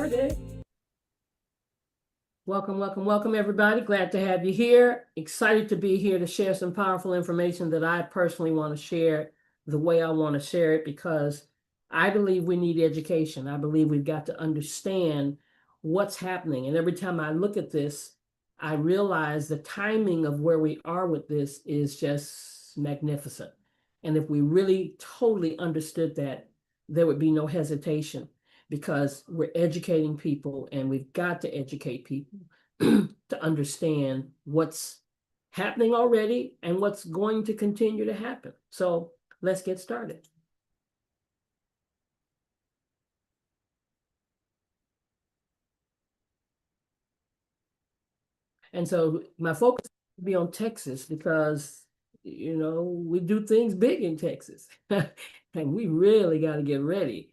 started. Welcome, everybody. Glad to have you here. Excited to be here to share some powerful information that I personally want to share the way I want to share it, because I believe we need education. I believe we've got to understand what's happening. And every time I look at this, I realize the timing of where we are with this is just magnificent. And if we really totally understood that, there would be no hesitation, because we're educating people, and we've got to educate people to understand what's happening already and what's going to continue to happen. So let's get started. And so my focus will be on Texas, because, we do things big in Texas. And we really got to get ready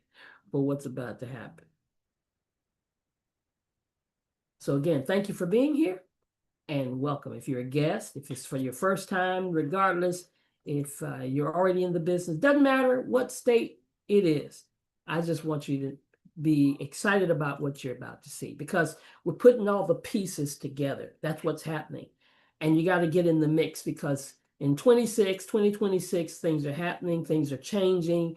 for what's about to happen. So again, thank you for being here, and welcome. If you're a guest, if it's for your first time, regardless, if you're already in the business, doesn't matter what state it is. I just want you to be excited about what you're about to see, because we're putting all the pieces together. That's what's happening. And you got to get in the mix, because in 2026, things are happening, things are changing.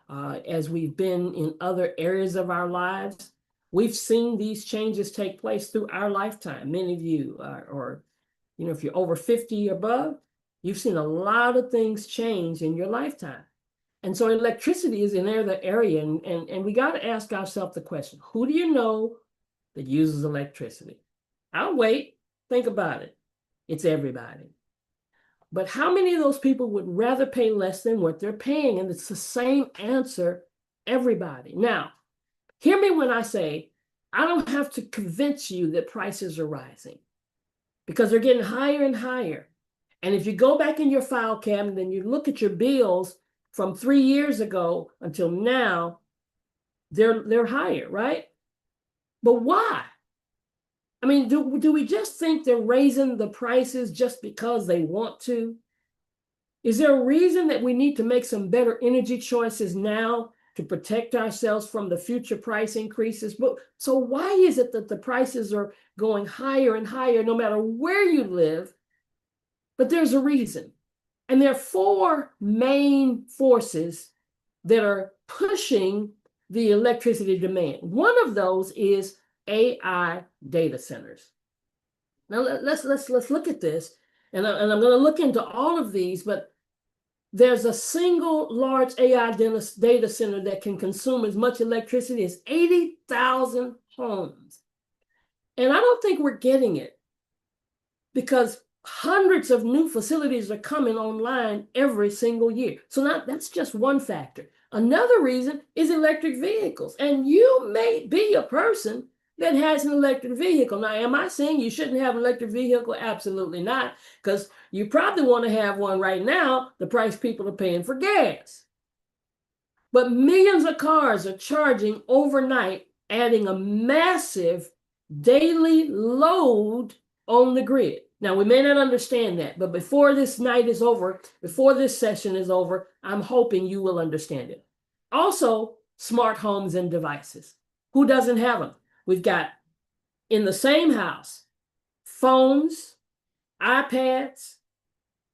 As we've been in other areas of our lives, we've seen these changes take place through our lifetime. Many of you or if you're over 50 or above, you've seen a lot of things change in your lifetime. And so electricity is in the area, and we got to ask ourselves the question, who do you know that uses electricity? I'll wait. Think about it. It's everybody. But how many of those people would rather pay less than what they're paying? And it's the same answer, everybody. Now, hear me when I say, I don't have to convince you that prices are rising, because they're getting higher and higher. And if you go back in your file cabinet and you look at your bills from 3 years ago until now, they're higher, right? But why? I mean, do we just think they're raising the prices just because they want to? Is there a reason that we need to make some better energy choices now to protect ourselves from the future price increases? But so why is it that the prices are going higher and higher no matter where you live? But there's a reason. And there are 4 main forces that are pushing the electricity demand. One of those is AI data centers. Now let's look at this, and I'm going to look into all of these, but there's a single large AI data center that can consume as much electricity as 80,000 homes. And I don't think we're getting it, because hundreds of new facilities are coming online every single year. So that's just one factor. Another reason is electric vehicles. And you may be a person that has an electric vehicle. Now, am I saying you shouldn't have an electric vehicle? Absolutely not, because you probably want to have one right now, the price people are paying for gas. But millions of cars are charging overnight, adding a massive daily load on the grid. Now, we may not understand that, but before this night is over, before this session is over, I'm hoping you will understand it. Also, smart homes and devices. Who doesn't have them? We've got, in the same house, phones, iPads,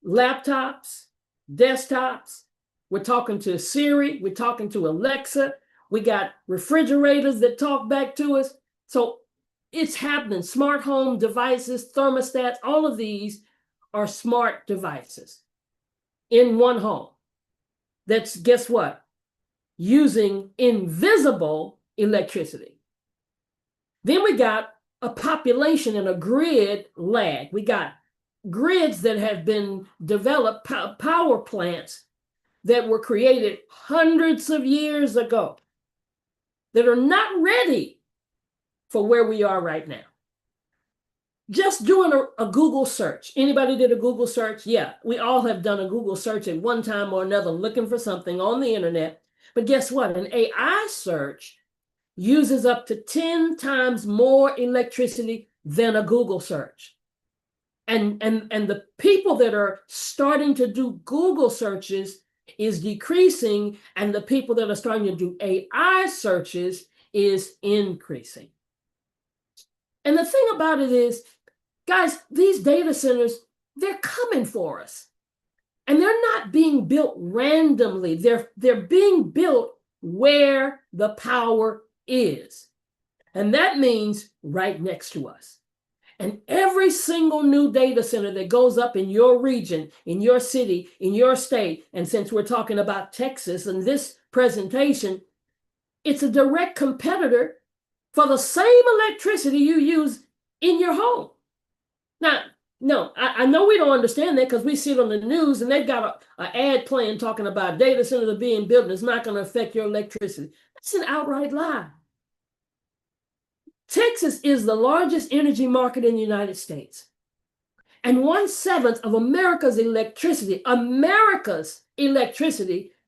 laptops, desktops. We're talking to Siri. We're talking to Alexa. We got refrigerators that talk back to us. So it's happening. Smart home devices, thermostats, all of these are smart devices in one home. That's, guess what? Using invisible electricity. Then we got a population and a grid lag. We got grids that have been developed, power plants that were created hundreds of years ago, that are not ready for where we are right now. Just doing a Google search. Anybody did a Google search? Yeah, we all have done a Google search at one time or another, looking for something on the internet. But guess what? An AI search uses up to 10 times more electricity than a Google search. And the people that are starting to do Google searches is decreasing, and the people that are starting to do AI searches is increasing. And the thing about it is, guys, these data centers, they're coming for us. And they're not being built randomly. They're being built where the power is. And that means right next to us. And every single new data center that goes up in your region, in your city, in your state, and since we're talking about Texas in this presentation, it's a direct competitor for the same electricity you use in your home. Now, no, I know we don't understand that because we see it on the news and they've got an ad playing talking about data centers are being built and it's not going to affect your electricity. That's an outright lie. Texas is the largest energy market in the United States. And 1/7 of America's electricity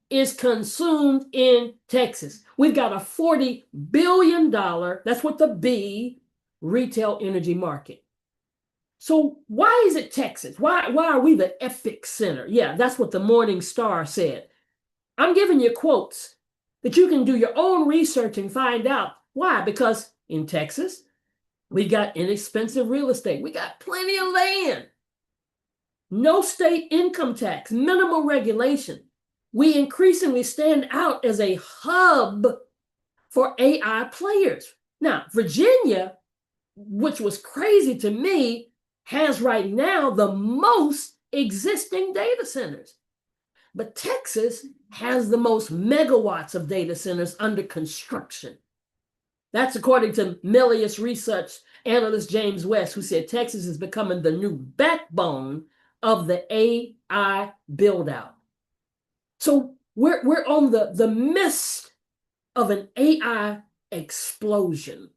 is consumed in Texas. We've got a $40 billion, that's what the B, retail energy market. So why is it Texas? Why are we the epic center? Yeah, that's what the Morning Star said. I'm giving you quotes that you can do your own research and find out why. Because in Texas, we got inexpensive real estate. We got plenty of land. No state income tax, minimal regulation. We increasingly stand out as a hub for AI players. Now, Virginia, which was crazy to me, has right now the most existing data centers. But Texas has the most megawatts of data centers under construction. That's according to Melius research analyst James West, who said Texas is becoming the new backbone of the AI build-out. So we're on the midst of an AI explosion.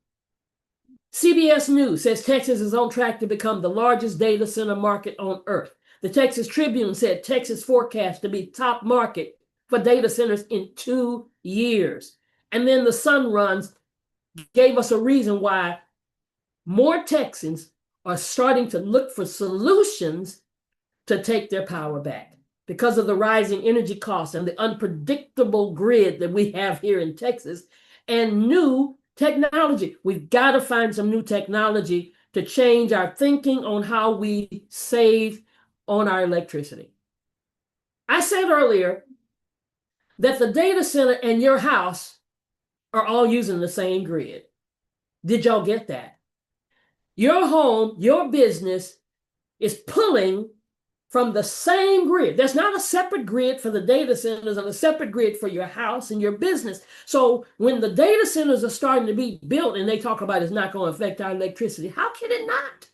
CBS News says Texas is on track to become the largest data center market on earth. The Texas Tribune said Texas forecast to be top market for data centers in 2 years. And then the Sun Runs gave us a reason why more Texans are starting to look for solutions to take their power back because of the rising energy costs and the unpredictable grid that we have here in Texas and new technology. We've got to find some new technology to change our thinking on how we save on our electricity. I said earlier that the data center and your house are all using the same grid. Did y'all get that? Your home, your business is pulling from the same grid. There's not a separate grid for the data centers and a separate grid for your house and your business. So when the data centers are starting to be built and they talk about it's not going to affect our electricity, how can it not?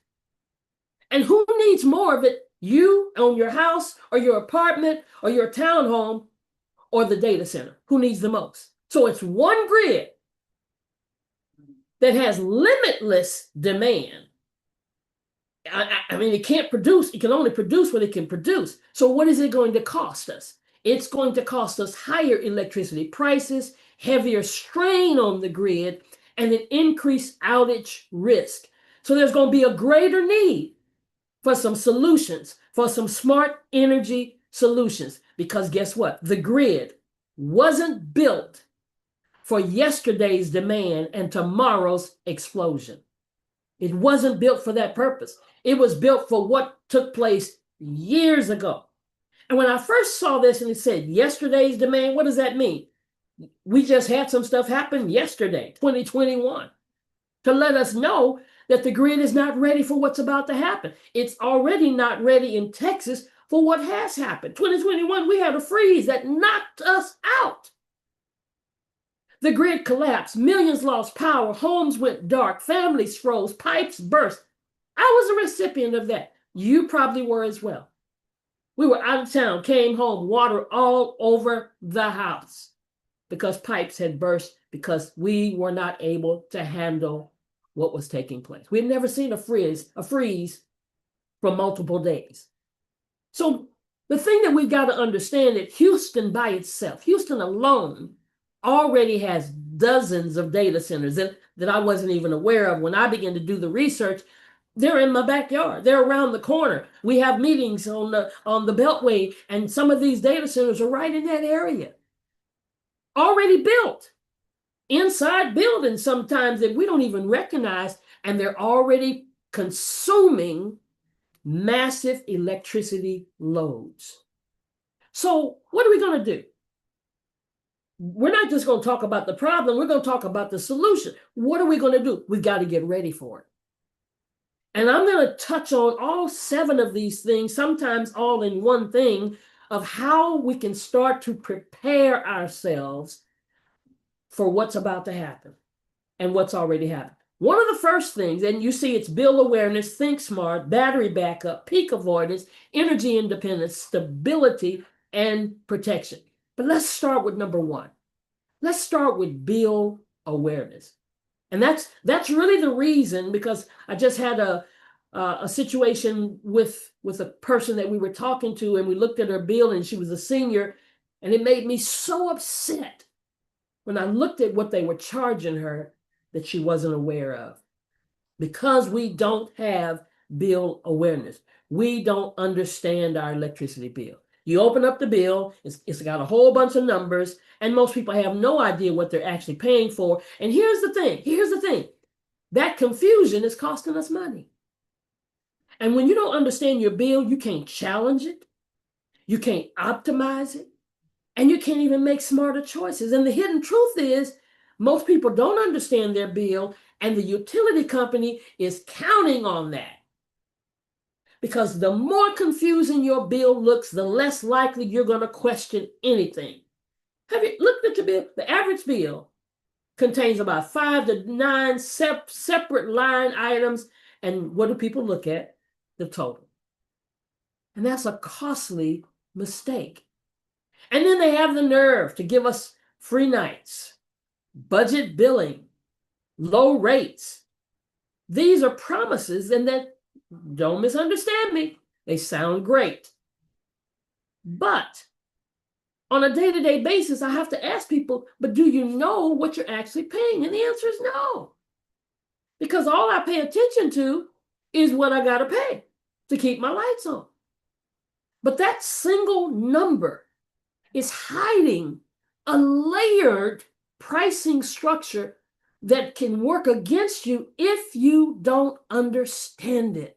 And who needs more of it? You on your house or your apartment or your townhome or the data center? Who needs the most? So it's one grid that has limitless demand. I mean, it can't produce, it can only produce what it can produce. So what is it going to cost us? It's going to cost us higher electricity prices, heavier strain on the grid, and an increased outage risk. So there's going to be a greater need for some solutions, for some smart energy solutions. Because guess what? The grid wasn't built for yesterday's demand and tomorrow's explosion. It wasn't built for that purpose. It was built for what took place years ago. And when I first saw this and it said yesterday's demand, what does that mean? We just had some stuff happen yesterday, 2021, to let us know that the grid is not ready for what's about to happen. It's already not ready in Texas for what has happened. 2021, we had a freeze that knocked us out. The grid collapsed, millions lost power, homes went dark, families froze, pipes burst. I was a recipient of that. You probably were as well. We were out of town, came home, water all over the house because pipes had burst because we were not able to handle what was taking place. We had never seen a freeze for multiple days. So the thing that we've got to understand that Houston by itself, Houston alone, already has dozens of data centers that I wasn't even aware of when I began to do the research. They're in my backyard. They're around the corner. We have meetings on the Beltway, and some of these data centers are right in that area. Already built. Inside buildings sometimes that we don't even recognize and they're already consuming massive electricity loads. So what are we going to do? We're not just going to talk about the problem. We're going to talk about the solution. What are we going to do? We've got to get ready for it. And I'm going to touch on all 7 of these things, sometimes all in one thing, of how we can start to prepare ourselves for what's about to happen and what's already happened. One of the first things, and you see it's bill awareness, think smart, battery backup, peak avoidance, energy independence, stability, and protection. But let's start with number 1. Let's start with bill awareness. And that's really the reason, because I just had a situation with a person that we were talking to, and we looked at her bill, and she was a senior, and it made me so upset when I looked at what they were charging her that she wasn't aware of. Because we don't have bill awareness. We don't understand our electricity bill. You open up the bill, it's got a whole bunch of numbers, and most people have no idea what they're actually paying for. And here's the thing, that confusion is costing us money. And when you don't understand your bill, you can't challenge it, you can't optimize it, and you can't even make smarter choices. And the hidden truth is, most people don't understand their bill, and the utility company is counting on that. Because the more confusing your bill looks, the less likely you're going to question anything. Have you looked at your bill? The average bill contains about 5 to 9 separate line items. And what do people look at? The total. And that's a costly mistake. And then they have the nerve to give us free nights, budget billing, low rates. These are promises, and that, don't misunderstand me, they sound great. But on a day-to-day basis, I have to ask people, but do you know what you're actually paying? And the answer is no. Because all I pay attention to is what I got to pay to keep my lights on. But that single number is hiding a layered pricing structure that can work against you if you don't understand it.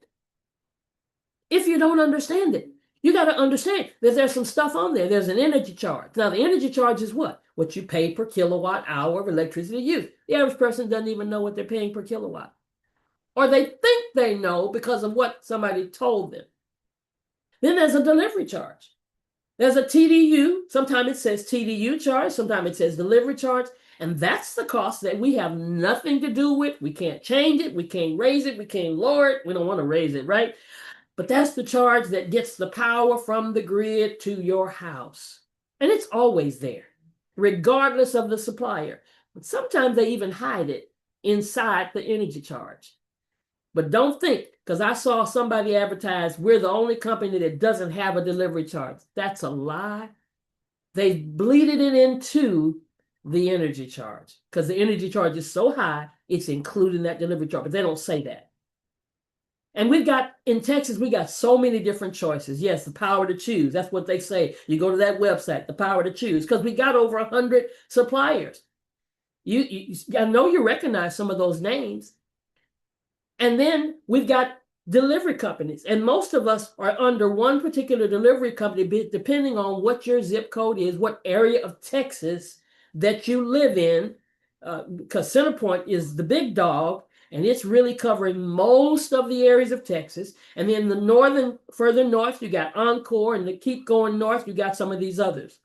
If you don't understand it, you got to understand that there's some stuff on there. There's an energy charge. Now, the energy charge is what? What you pay per kilowatt hour of electricity used. The average person doesn't even know what they're paying per kilowatt. Or they think they know because of what somebody told them. Then there's a delivery charge. There's a TDU. Sometimes it says TDU charge. Sometimes it says delivery charge. And that's the cost that we have nothing to do with. We can't change it. We can't raise it. We can't lower it. We don't want to raise it, right? But that's the charge that gets the power from the grid to your house. And it's always there, regardless of the supplier. But sometimes they even hide it inside the energy charge. But don't think, because I saw somebody advertise, we're the only company that doesn't have a delivery charge. That's a lie. They bleeded it into the energy charge, because the energy charge is so high, it's including that delivery charge, but they don't say that. And we've got, in Texas, we got so many different choices. Yes, the power to choose. That's what they say. You go to that website, the power to choose, because we got over 100 suppliers. I know you recognize some of those names. And then we've got delivery companies. And most of us are under one particular delivery company, depending on what your zip code is, what area of Texas that you live in, because CenterPoint is the big dog, and it's really covering most of the areas of Texas. And then the further north, you got Encore, and to keep going north, you got some of these others.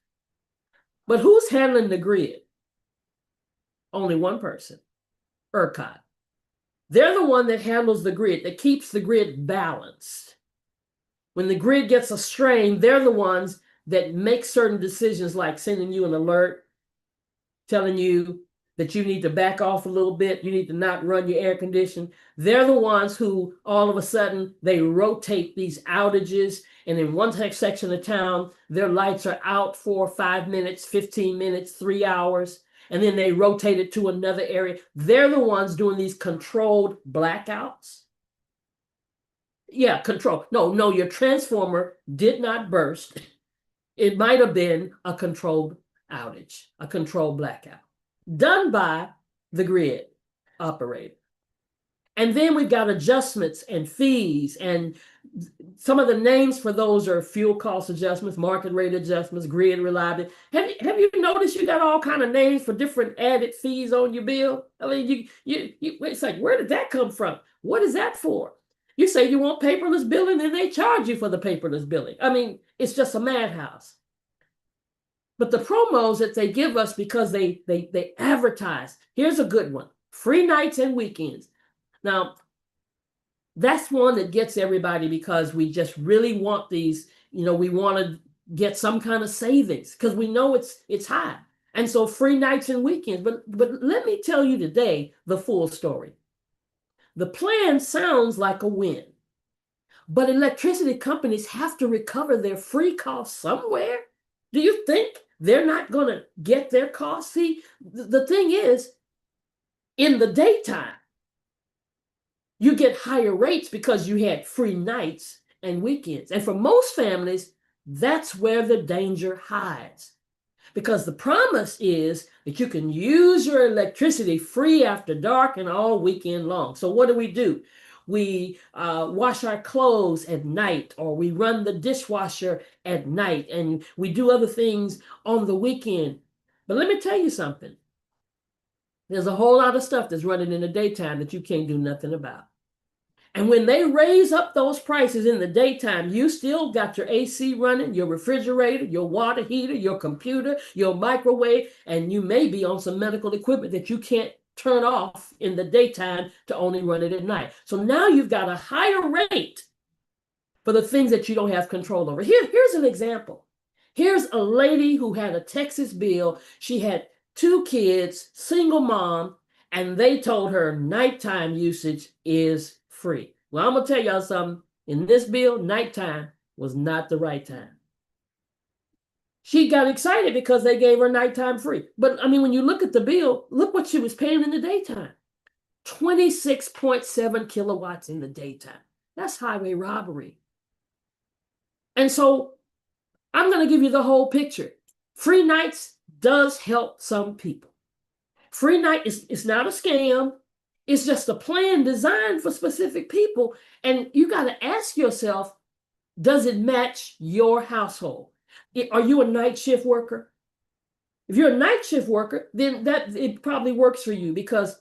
But who's handling the grid? Only one person, ERCOT. They're the one that handles the grid, that keeps the grid balanced. When the grid gets a strain, they're the ones that make certain decisions, like sending you an alert, telling you that you need to back off a little bit, you need to not run your air conditioning. They're the ones who, all of a sudden, they rotate these outages, and in one section of town, their lights are out for 5 minutes, 15 minutes, 3 hours, and then they rotate it to another area. They're the ones doing these controlled blackouts. Yeah, control. No, your transformer did not burst. It might have been a controlled outage, a controlled blackout, done by the grid operator. And then we've got adjustments and fees, and some of the names for those are fuel cost adjustments, market rate adjustments, grid reliability. Have you noticed you got all kind of names for different added fees on your bill? I mean, it's like, where did that come from? What is that for? You say you want paperless billing, and they charge you for the paperless billing. I mean, it's just a madhouse. But the promos that they give us, because they advertise. Here's a good one: free nights and weekends. Now, that's one that gets everybody, because we just really want these, we want to get some kind of savings because we know it's high. And so free nights and weekends. But let me tell you today the full story. The plan sounds like a win, but electricity companies have to recover their free costs somewhere. Do you think they're not going to get their costs? See, the thing is, in the daytime, you get higher rates because you had free nights and weekends. And for most families, that's where the danger hides. Because the promise is that you can use your electricity free after dark and all weekend long. So what do? We wash our clothes at night, or we run the dishwasher at night, and we do other things on the weekend. But let me tell you something. There's a whole lot of stuff that's running in the daytime that you can't do nothing about. And when they raise up those prices in the daytime, you still got your AC running, your refrigerator, your water heater, your computer, your microwave, and you may be on some medical equipment that you can't turn off in the daytime to only run it at night. So now you've got a higher rate for the things that you don't have control over. Here's an example. Here's a lady who had a Texas bill. She had 2 kids, single mom, and they told her nighttime usage is free. Well, I'm going to tell y'all something. In this bill, nighttime was not the right time. She got excited because they gave her nighttime free. But I mean, when you look at the bill, look what she was paying in the daytime. 26.7 kilowatts in the daytime. That's highway robbery. And so I'm going to give you the whole picture. Free nights does help some people. Free night is not a scam. It's just a plan designed for specific people. And you got to ask yourself, does it match your household? Are you a night shift worker? If you're a night shift worker, then it probably works for you, because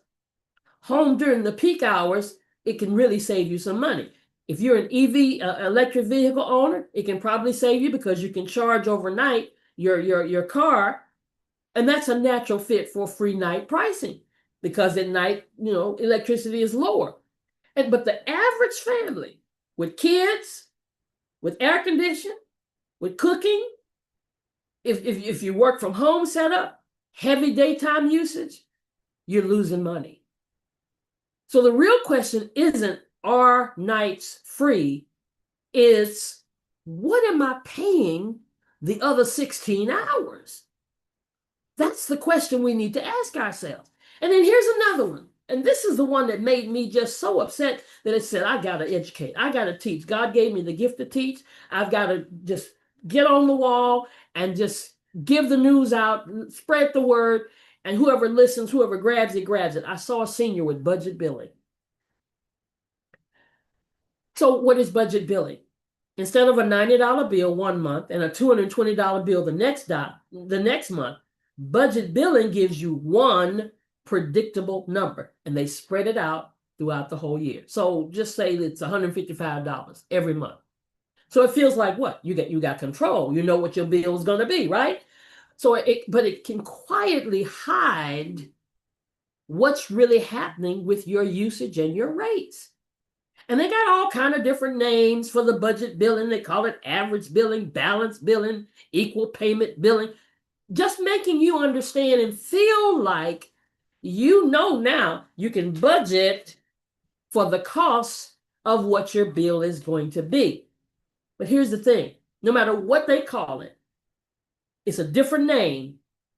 home during the peak hours, it can really save you some money. If you're an EV, electric vehicle owner, it can probably save you because you can charge overnight your car. And that's a natural fit for free night pricing, because at night, electricity is lower. But the average family with kids, with air conditioning, with cooking, if you work from home setup, heavy daytime usage, you're losing money. So the real question isn't, are nights free? It's, what am I paying the other 16 hours? That's the question we need to ask ourselves. And then here's another one. And this is the one that made me just so upset that it said, I got to educate. I got to teach. God gave me the gift to teach. I've got to just get on the wall and just give the news out, spread the word, and whoever listens, whoever grabs it, grabs it. I saw a senior with budget billing. So what is budget billing? Instead of a $90 bill one month and a $220 bill the next month, budget billing gives you one predictable number, and they spread it out throughout the whole year. So just say that it's $155 every month. So it feels like what? You got control. You know what your bill is going to be, right? So but it can quietly hide what's really happening with your usage and your rates. And they got all kind of different names for the budget billing. They call it average billing, balance billing, equal payment billing, just making you understand and feel like now you can budget for the cost of what your bill is going to be. But here's the thing, no matter what they call it, it's a different name,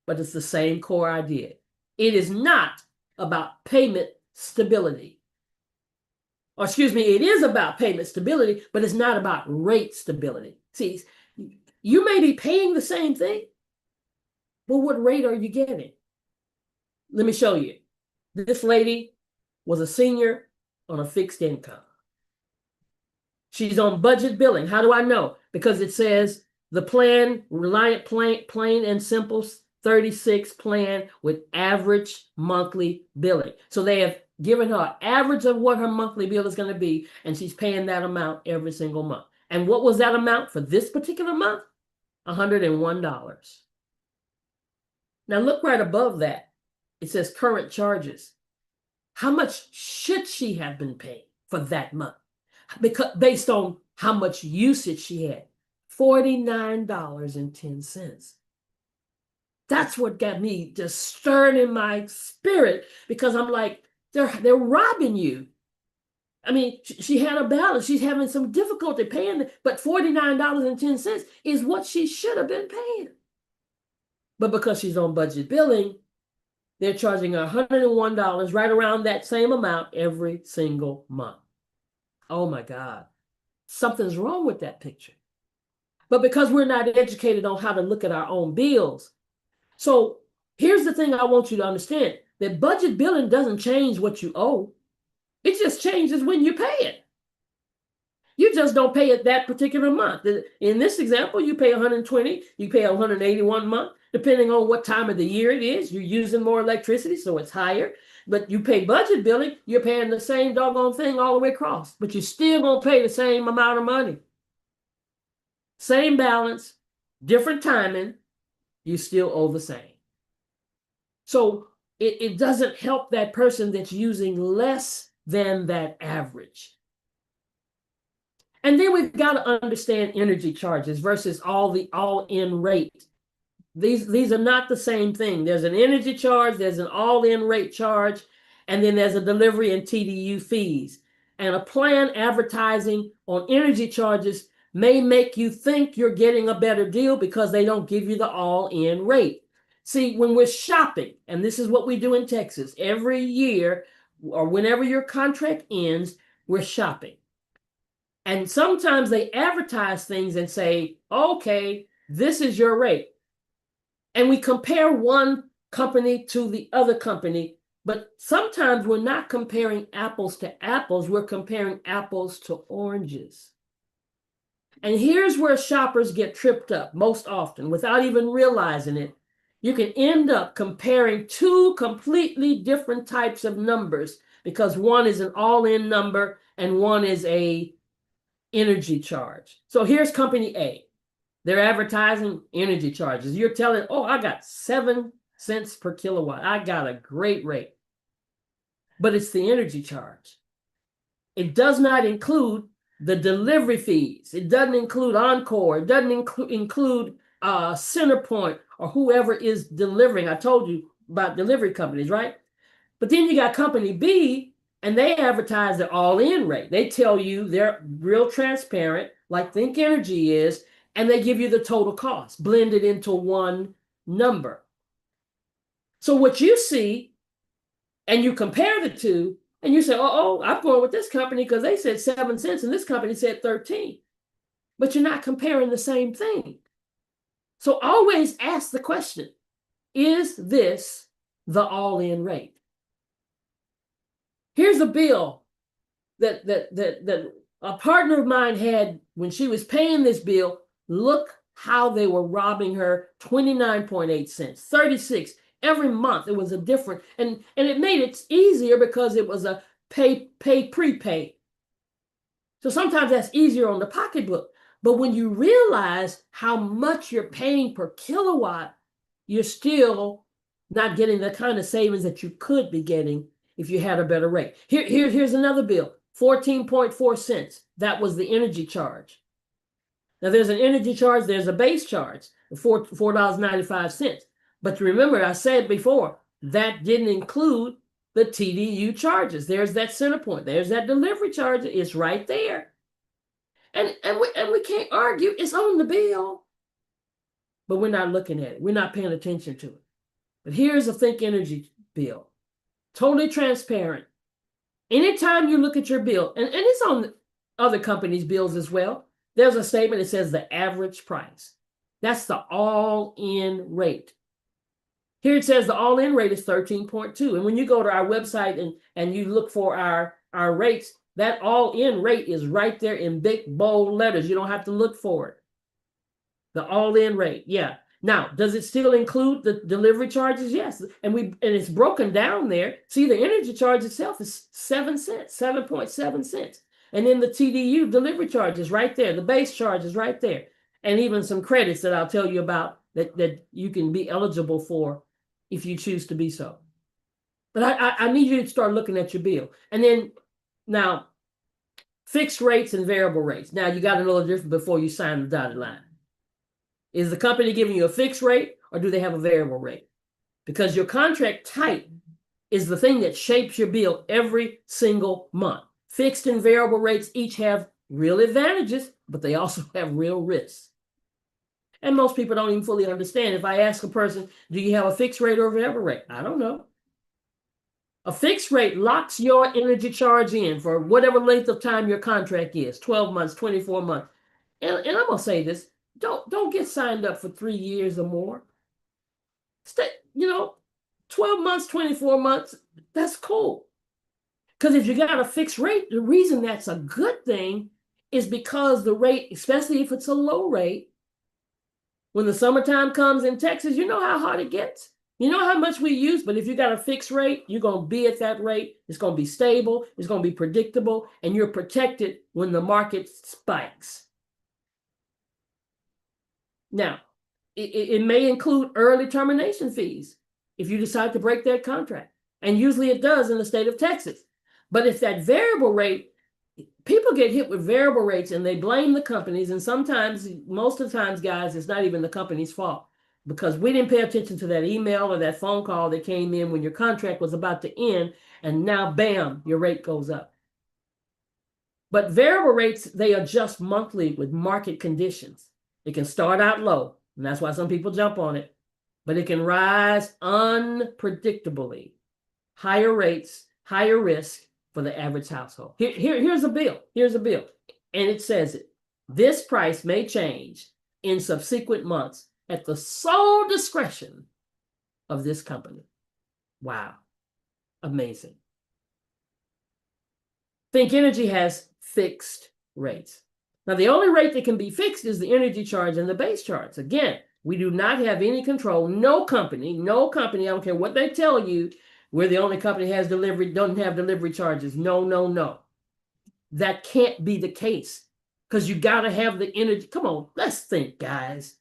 but it's the same core idea. It is not about payment stability. Or excuse me, it is about payment stability, but it's not about rate stability. See, you may be paying the same thing, but what rate are you getting? Let me show you. This lady was a senior. on a fixed income. She's on budget billing. How do I know? Because it says the plan, Reliant Plain and Simple 36 plan with average monthly billing. So they have given her an average of what her monthly bill is going to be, and she's paying that amount every single month. And what was that amount for this particular month? $101. Now look right above that. It says current charges. How much should she have been paying for that month? Because based on how much usage she had, $49.10. That's what got me just stirring in my spirit, because I'm like, they're robbing you. I mean, she had a balance. She's having some difficulty paying, but $49.10 is what she should have been paying. But because she's on budget billing, they're charging her $101, right around that same amount every single month. Oh my God, something's wrong with that picture. But because we're not educated on how to look at our own bills. So here's the thing I want you to understand, that budget billing doesn't change what you owe. It just changes when you pay it. You just don't pay it that particular month. In this example, you pay $120, you pay $181 a month, depending on what time of the year it is. You're using more electricity, so it's higher. But you pay budget billing, you're paying the same doggone thing all the way across. But you're still going to pay the same amount of money. Same balance, different timing, you still owe the same. So it doesn't help that person that's using less than that average. And then we've got to understand energy charges versus all-in rate. These are not the same thing. There's an energy charge, there's an all-in rate charge, and then there's a delivery and TDU fees. And a plan advertising on energy charges may make you think you're getting a better deal because they don't give you the all-in rate. See, when we're shopping, and this is what we do in Texas, every year or whenever your contract ends, we're shopping. And sometimes they advertise things and say, okay, this is your rate. And we compare one company to the other company, but sometimes we're not comparing apples to apples, we're comparing apples to oranges. And here's where shoppers get tripped up most often without even realizing it. You can end up comparing two completely different types of numbers because one is an all-in number and one is a energy charge. So here's company A. They're advertising energy charges. You're telling, oh, I got 7 cents per kilowatt. I got a great rate. But it's the energy charge. It does not include the delivery fees. It doesn't include Encore. It doesn't include CenterPoint or whoever is delivering. I told you about delivery companies, right? But then you got company B, and they advertise their all-in rate. They tell you they're real transparent, like Think Energy is, and they give you the total cost, blended into one number. So what you see, and you compare the two, and you say, oh, I'm going with this company because they said 7 cents, and this company said 13. But you're not comparing the same thing. So always ask the question, is this the all-in rate? Here's a bill that a partner of mine had when she was paying this bill. Look how they were robbing her. 29.8 cents, 36 every month. It was a different, and it made it easier because it was a pay prepay. So sometimes that's easier on the pocketbook. But when you realize how much you're paying per kilowatt, you're still not getting the kind of savings that you could be getting if you had a better rate. Here's another bill, 14.4 cents. That was the energy charge. Now there's an energy charge, there's a base charge, $4.95. But remember, I said before, that didn't include the TDU charges. There's that CenterPoint, there's that delivery charge, it's right there. And we can't argue, it's on the bill. But we're not looking at it, we're not paying attention to it. But here's a Think Energy bill. Totally transparent. Anytime you look at your bill, and it's on other companies' bills as well, there's a statement that says the average price. That's the all-in rate. Here it says the all-in rate is 13.2. And when you go to our website and you look for our our rates, that all-in rate is right there in big, bold letters. You don't have to look for it. The all-in rate, yeah. Now, does it still include the delivery charges? Yes. And it's broken down there. See, the energy charge itself is 7 cents, 7.7 cents. And then the TDU delivery charge is right there. The base charge is right there. And even some credits that I'll tell you about that you can be eligible for if you choose to be so. But I need you to start looking at your bill. And then now, fixed rates and variable rates. Now, you got to know the difference before you sign the dotted line. Is the company giving you a fixed rate or do they have a variable rate? Because your contract type is the thing that shapes your bill every single month. Fixed and variable rates each have real advantages, but they also have real risks. And most people don't even fully understand. If I ask a person, do you have a fixed rate or a variable rate? I don't know. A fixed rate locks your energy charge in for whatever length of time your contract is, 12 months, 24 months. And I'm going to say this, don't get signed up for 3 years or more. Stay, 12 months, 24 months, that's cool. Because if you got a fixed rate, the reason that's a good thing is because the rate, especially if it's a low rate, when the summertime comes in Texas, you know how hot it gets. You know how much we use, but if you got a fixed rate, you're going to be at that rate. It's going to be stable. It's going to be predictable, and you're protected when the market spikes. Now, it may include early termination fees if you decide to break that contract. And usually it does in the state of Texas. But if that variable rate, people get hit with variable rates and they blame the companies. And sometimes, most of the times, guys, it's not even the company's fault because we didn't pay attention to that email or that phone call that came in when your contract was about to end. And now, bam, your rate goes up. But variable rates, they adjust monthly with market conditions. It can start out low, and that's why some people jump on it, but it can rise unpredictably. Higher rates, higher risk for the average household. Here's a bill. Here's a bill. And it says it. This price may change in subsequent months at the sole discretion of this company. Wow. Amazing. Think Energy has fixed rates. Now, the only rate that can be fixed is the energy charge and the base charge. Again, we do not have any control. No company, I don't care what they tell you, we're the only company that has doesn't have delivery charges. No. That can't be the case because you got to have the energy. Come on, let's think, guys.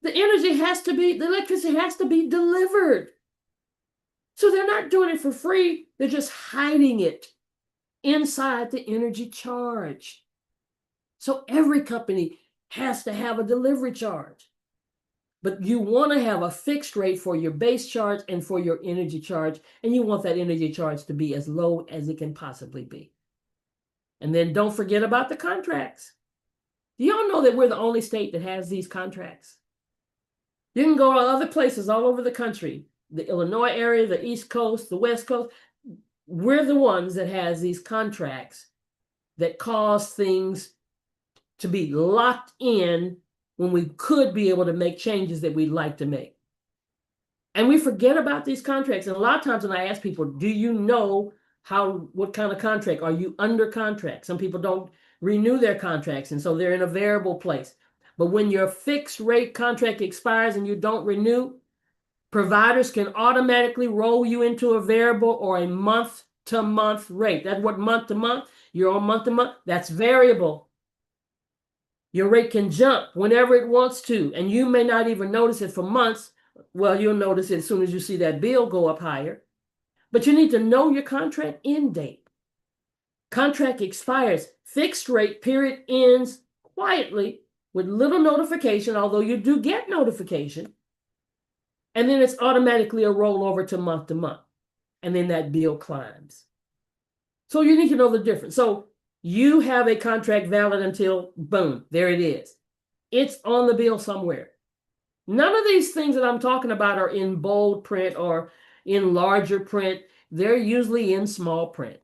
The electricity has to be delivered. So they're not doing it for free. They're just hiding it inside the energy charge. So every company has to have a delivery charge. But you want to have a fixed rate for your base charge and for your energy charge. And you want that energy charge to be as low as it can possibly be. And then don't forget about the contracts. Do y'all know that we're the only state that has these contracts? You can go to other places all over the country, the Illinois area, the East Coast, the West Coast. We're the ones that has these contracts that cause things to be locked in when we could be able to make changes that we'd like to make. And we forget about these contracts. And a lot of times when I ask people, do you know what kind of contract? Are you under contract? Some people don't renew their contracts, and so they're in a variable place. But when your fixed rate contract expires and you don't renew, providers can automatically roll you into a variable or a month-to-month rate. That's what month-to-month, you're on month-to-month, that's variable. Your rate can jump whenever it wants to, and you may not even notice it for months. Well, you'll notice it as soon as you see that bill go up higher. But you need to know your contract end date. Contract expires. Fixed rate period ends quietly with little notification, although you do get notification. And then it's automatically a rollover to month. And then that bill climbs. So you need to know the difference. So you have a contract valid until, boom, there it is. It's on the bill somewhere. None of these things that I'm talking about are in bold print or in larger print. They're usually in small print.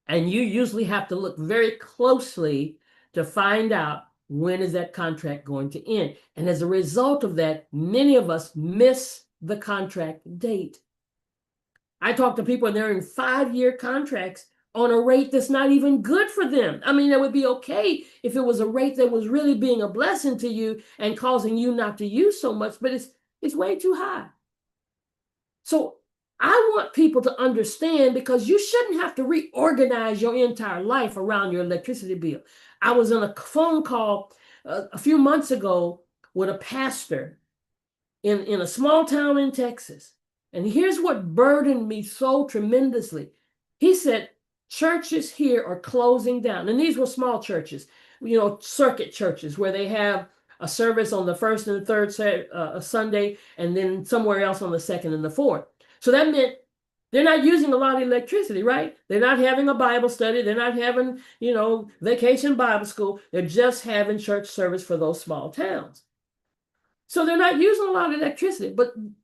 And you usually have to look very closely to find out when is that contract going to end. And as a result of that, many of us miss the contract date. I talk to people and they're in 5-year contracts on a rate that's not even good for them. I mean, it would be okay if it was a rate that was really being a blessing to you and causing you not to use so much, but it's way too high. So I want people to understand, because you shouldn't have to reorganize your entire life around your electricity bill. I was on a phone call a few months ago with a pastor in a small town in Texas. And here's what burdened me so tremendously. He said, churches here are closing down. And these were small churches, circuit churches where they have a service on the first and the third Sunday, and then somewhere else on the second and the fourth. So that meant they're not using a lot of electricity, right? They're not having a Bible study. They're not having, vacation Bible school. They're just having church service for those small towns. So they're not using a lot of electricity.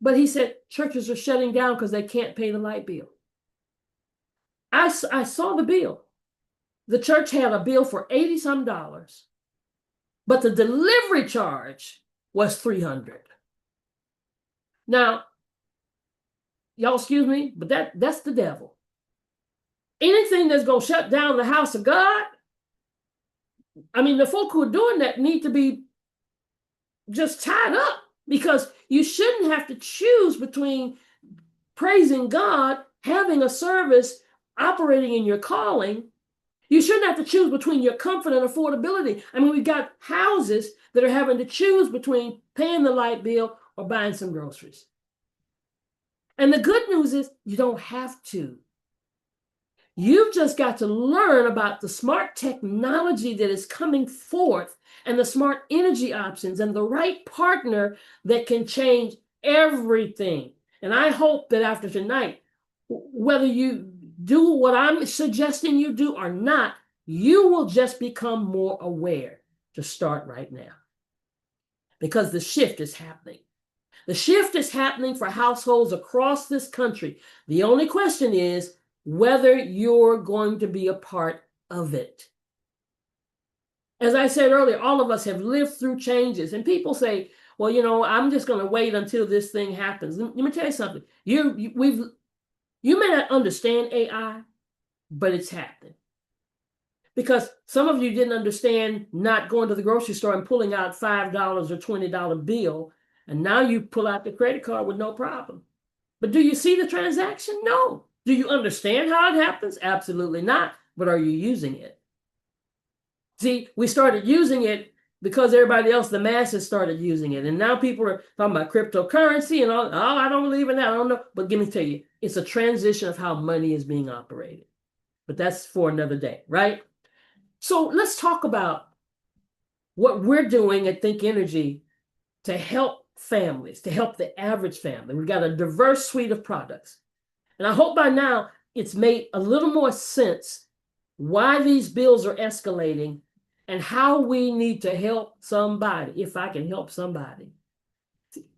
But he said churches are shutting down because they can't pay the light bill. I saw the bill. The church had a bill for $80-some, but the delivery charge was $300. Now, y'all excuse me, but that's the devil. Anything that's going to shut down the house of God, I mean, the folk who are doing that need to be just tied up, because you shouldn't have to choose between praising God, having a service, operating in your calling. You shouldn't have to choose between your comfort and affordability. I mean, we've got houses that are having to choose between paying the light bill or buying some groceries. And the good news is you don't have to. You've just got to learn about the smart technology that is coming forth, and the smart energy options, and the right partner that can change everything. And I hope that after tonight, whether you do what I'm suggesting you do or not, you will just become more aware to start right now. Because the shift is happening. The shift is happening for households across this country. The only question is whether you're going to be a part of it. As I said earlier, all of us have lived through changes, and people say, well, I'm just going to wait until this thing happens. Let me tell you something. You may not understand AI, but it's happening. Because some of you didn't understand not going to the grocery store and pulling out $5 or $20 bill, and now you pull out the credit card with no problem. But do you see the transaction? No. Do you understand how it happens? Absolutely not. But are you using it? See, we started using it because everybody else, the masses, started using it. And now people are talking about cryptocurrency and all. Oh, I don't believe in that. I don't know. But let me tell you, it's a transition of how money is being operated. But that's for another day, right? So let's talk about what we're doing at Think Energy to help families, to help the average family. We've got a diverse suite of products. And I hope by now it's made a little more sense why these bills are escalating and how we need to help somebody, if I can help somebody.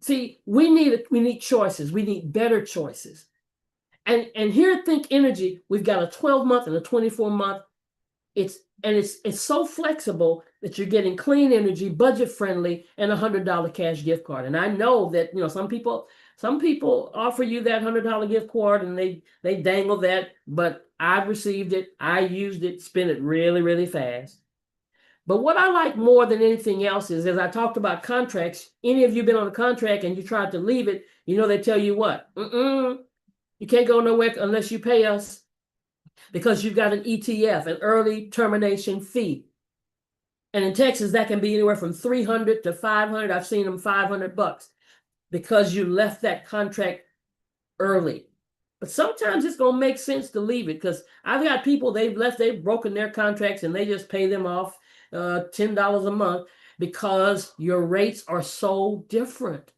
See, we need choices. We need better choices. And here at Think Energy, we've got a 12-month and a 24-month. It's so flexible that you're getting clean energy, budget friendly, and $100 cash gift card. And I know that some people offer you that $100 gift card and they dangle that, but I've received it, I used it, spent it really, really fast. But what I like more than anything else is, as I talked about contracts, any of you been on a contract and you tried to leave it, they tell you what? You can't go nowhere unless you pay us, because you've got an ETF, an early termination fee. And in Texas, that can be anywhere from $300 to $500. I've seen them $500 because you left that contract early. But sometimes it's going to make sense to leave it, because I've got people, they've broken their contracts and they just pay them off $10 a month because your rates are so different.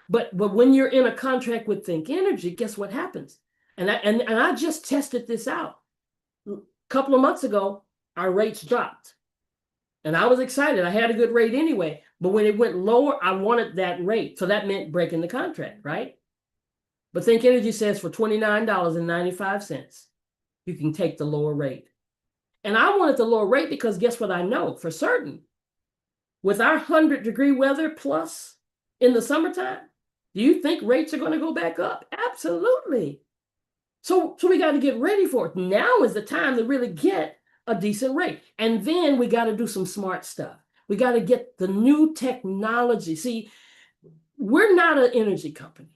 But when you're in a contract with Think Energy, guess what happens? And I just tested this out. A couple of months ago, our rates dropped. And I was excited. I had a good rate anyway. But when it went lower, I wanted that rate. So that meant breaking the contract, right? But Think Energy says for $29.95, you can take the lower rate. And I wanted the lower rate because guess what I know for certain? With our 100-degree weather plus in the summertime, do you think rates are going to go back up? Absolutely. So we got to get ready for it. Now is the time to really get a decent rate. And then we got to do some smart stuff. We got to get the new technology. See, we're not an energy company.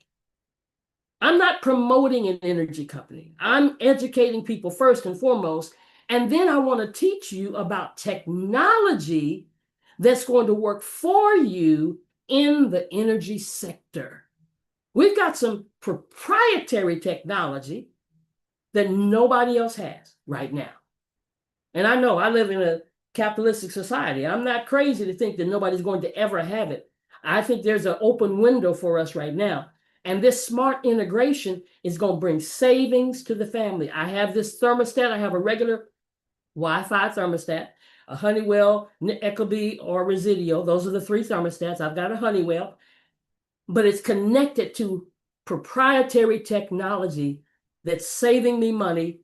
I'm not promoting an energy company. I'm educating people first and foremost. And then I want to teach you about technology that's going to work for you in the energy sector. We've got some proprietary technology that nobody else has right now. And I know I live in a capitalistic society. I'm not crazy to think that nobody's going to ever have it. I think there's an open window for us right now. And this smart integration is going to bring savings to the family. I have this thermostat. I have a regular Wi-Fi thermostat, a Honeywell, Ecobee, or Resideo. Those are the three thermostats. I've got a Honeywell, but it's connected to proprietary technology that's saving me money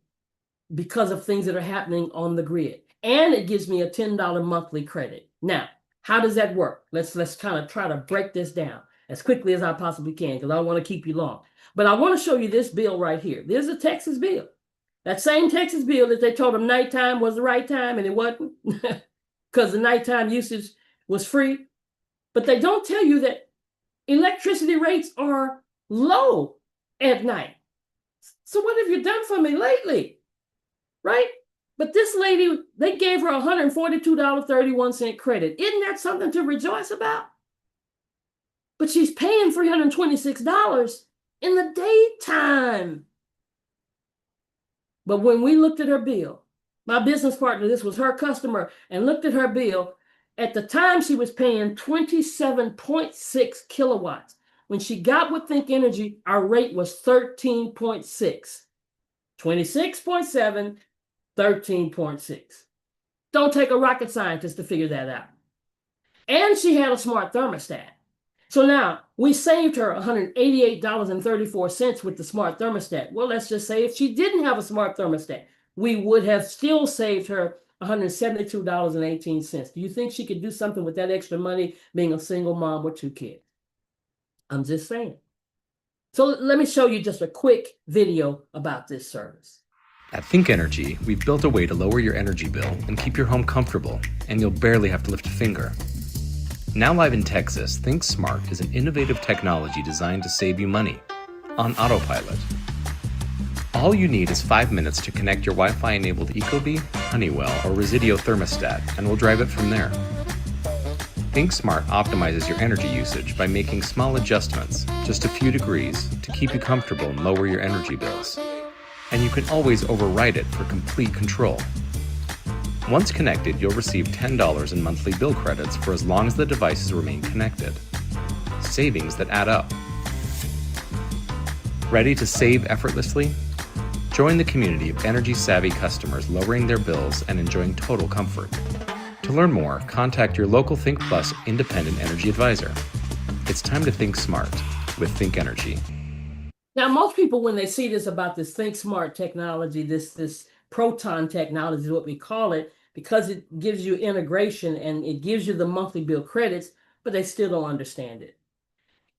because of things that are happening on the grid. And it gives me a $10 monthly credit. Now, how does that work? Let's kind of try to break this down as quickly as I possibly can, because I don't want to keep you long. But I want to show you this bill right here. There's a Texas bill. That same Texas bill that they told them nighttime was the right time, and it wasn't, because the nighttime usage was free. But they don't tell you that electricity rates are low at night. So what have you done for me lately? Right? But this lady, they gave her $142.31 credit. Isn't that something to rejoice about? But she's paying $326 in the daytime. But when we looked at her bill, my business partner, this was her customer, and looked at her bill, at the time she was paying 27.6 kilowatts. When she got with Think Energy, our rate was 13.6. 26.7, 13.6. Don't take a rocket scientist to figure that out. And she had a smart thermostat. So now we saved her $188.34 with the smart thermostat. Well, let's just say if she didn't have a smart thermostat, we would have still saved her $172.18. Do you think she could do something with that extra money being a single mom with 2 kids? I'm just saying. So let me show you just a quick video about this service. At Think Energy, we've built a way to lower your energy bill and keep your home comfortable, and you'll barely have to lift a finger. Now live in Texas, Think Smart is an innovative technology designed to save you money on autopilot. All you need is 5 minutes to connect your Wi-Fi enabled Ecobee, Honeywell, or Resideo thermostat, and we'll drive it from there. Think Smart optimizes your energy usage by making small adjustments, just a few degrees, to keep you comfortable and lower your energy bills. And you can always override it for complete control. Once connected, you'll receive $10 in monthly bill credits for as long as the devices remain connected. Savings that add up. Ready to save effortlessly? Join the community of energy-savvy customers lowering their bills and enjoying total comfort. To learn more, contact your local Think Plus independent energy advisor. It's time to think smart with Think Energy. Now, most people, when they see this about this Think Smart technology, this proton technology is what we call it, because it gives you integration and it gives you the monthly bill credits, but they still don't understand it.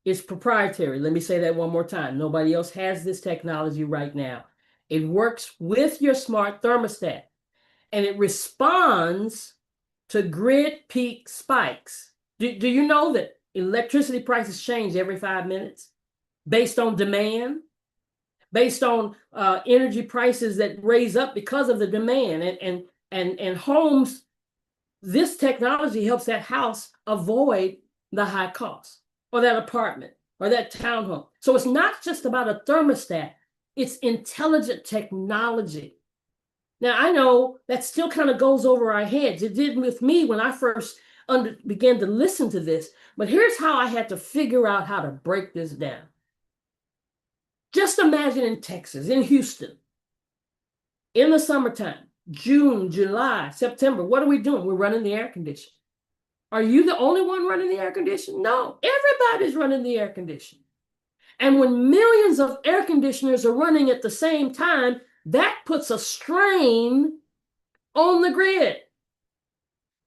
It's proprietary. Let me say that one more time. Nobody else has this technology right now. It works with your smart thermostat, and it responds to grid peak spikes. Do you know that electricity prices change every 5 minutes based on demand, based on energy prices that raise up because of the demand, and homes? This technology helps that house avoid the high costs, or that apartment, or that townhome. So it's not just about a thermostat, it's intelligent technology. Now, I know that still kind of goes over our heads. It did with me when I first began to listen to this, but here's how I had to figure out how to break this down. Just imagine in Texas, in Houston, in the summertime, June, July, September, what are we doing? We're running the air conditioning. Are you the only one running the air conditioning? No, everybody's running the air conditioning. And when millions of air conditioners are running at the same time, that puts a strain on the grid.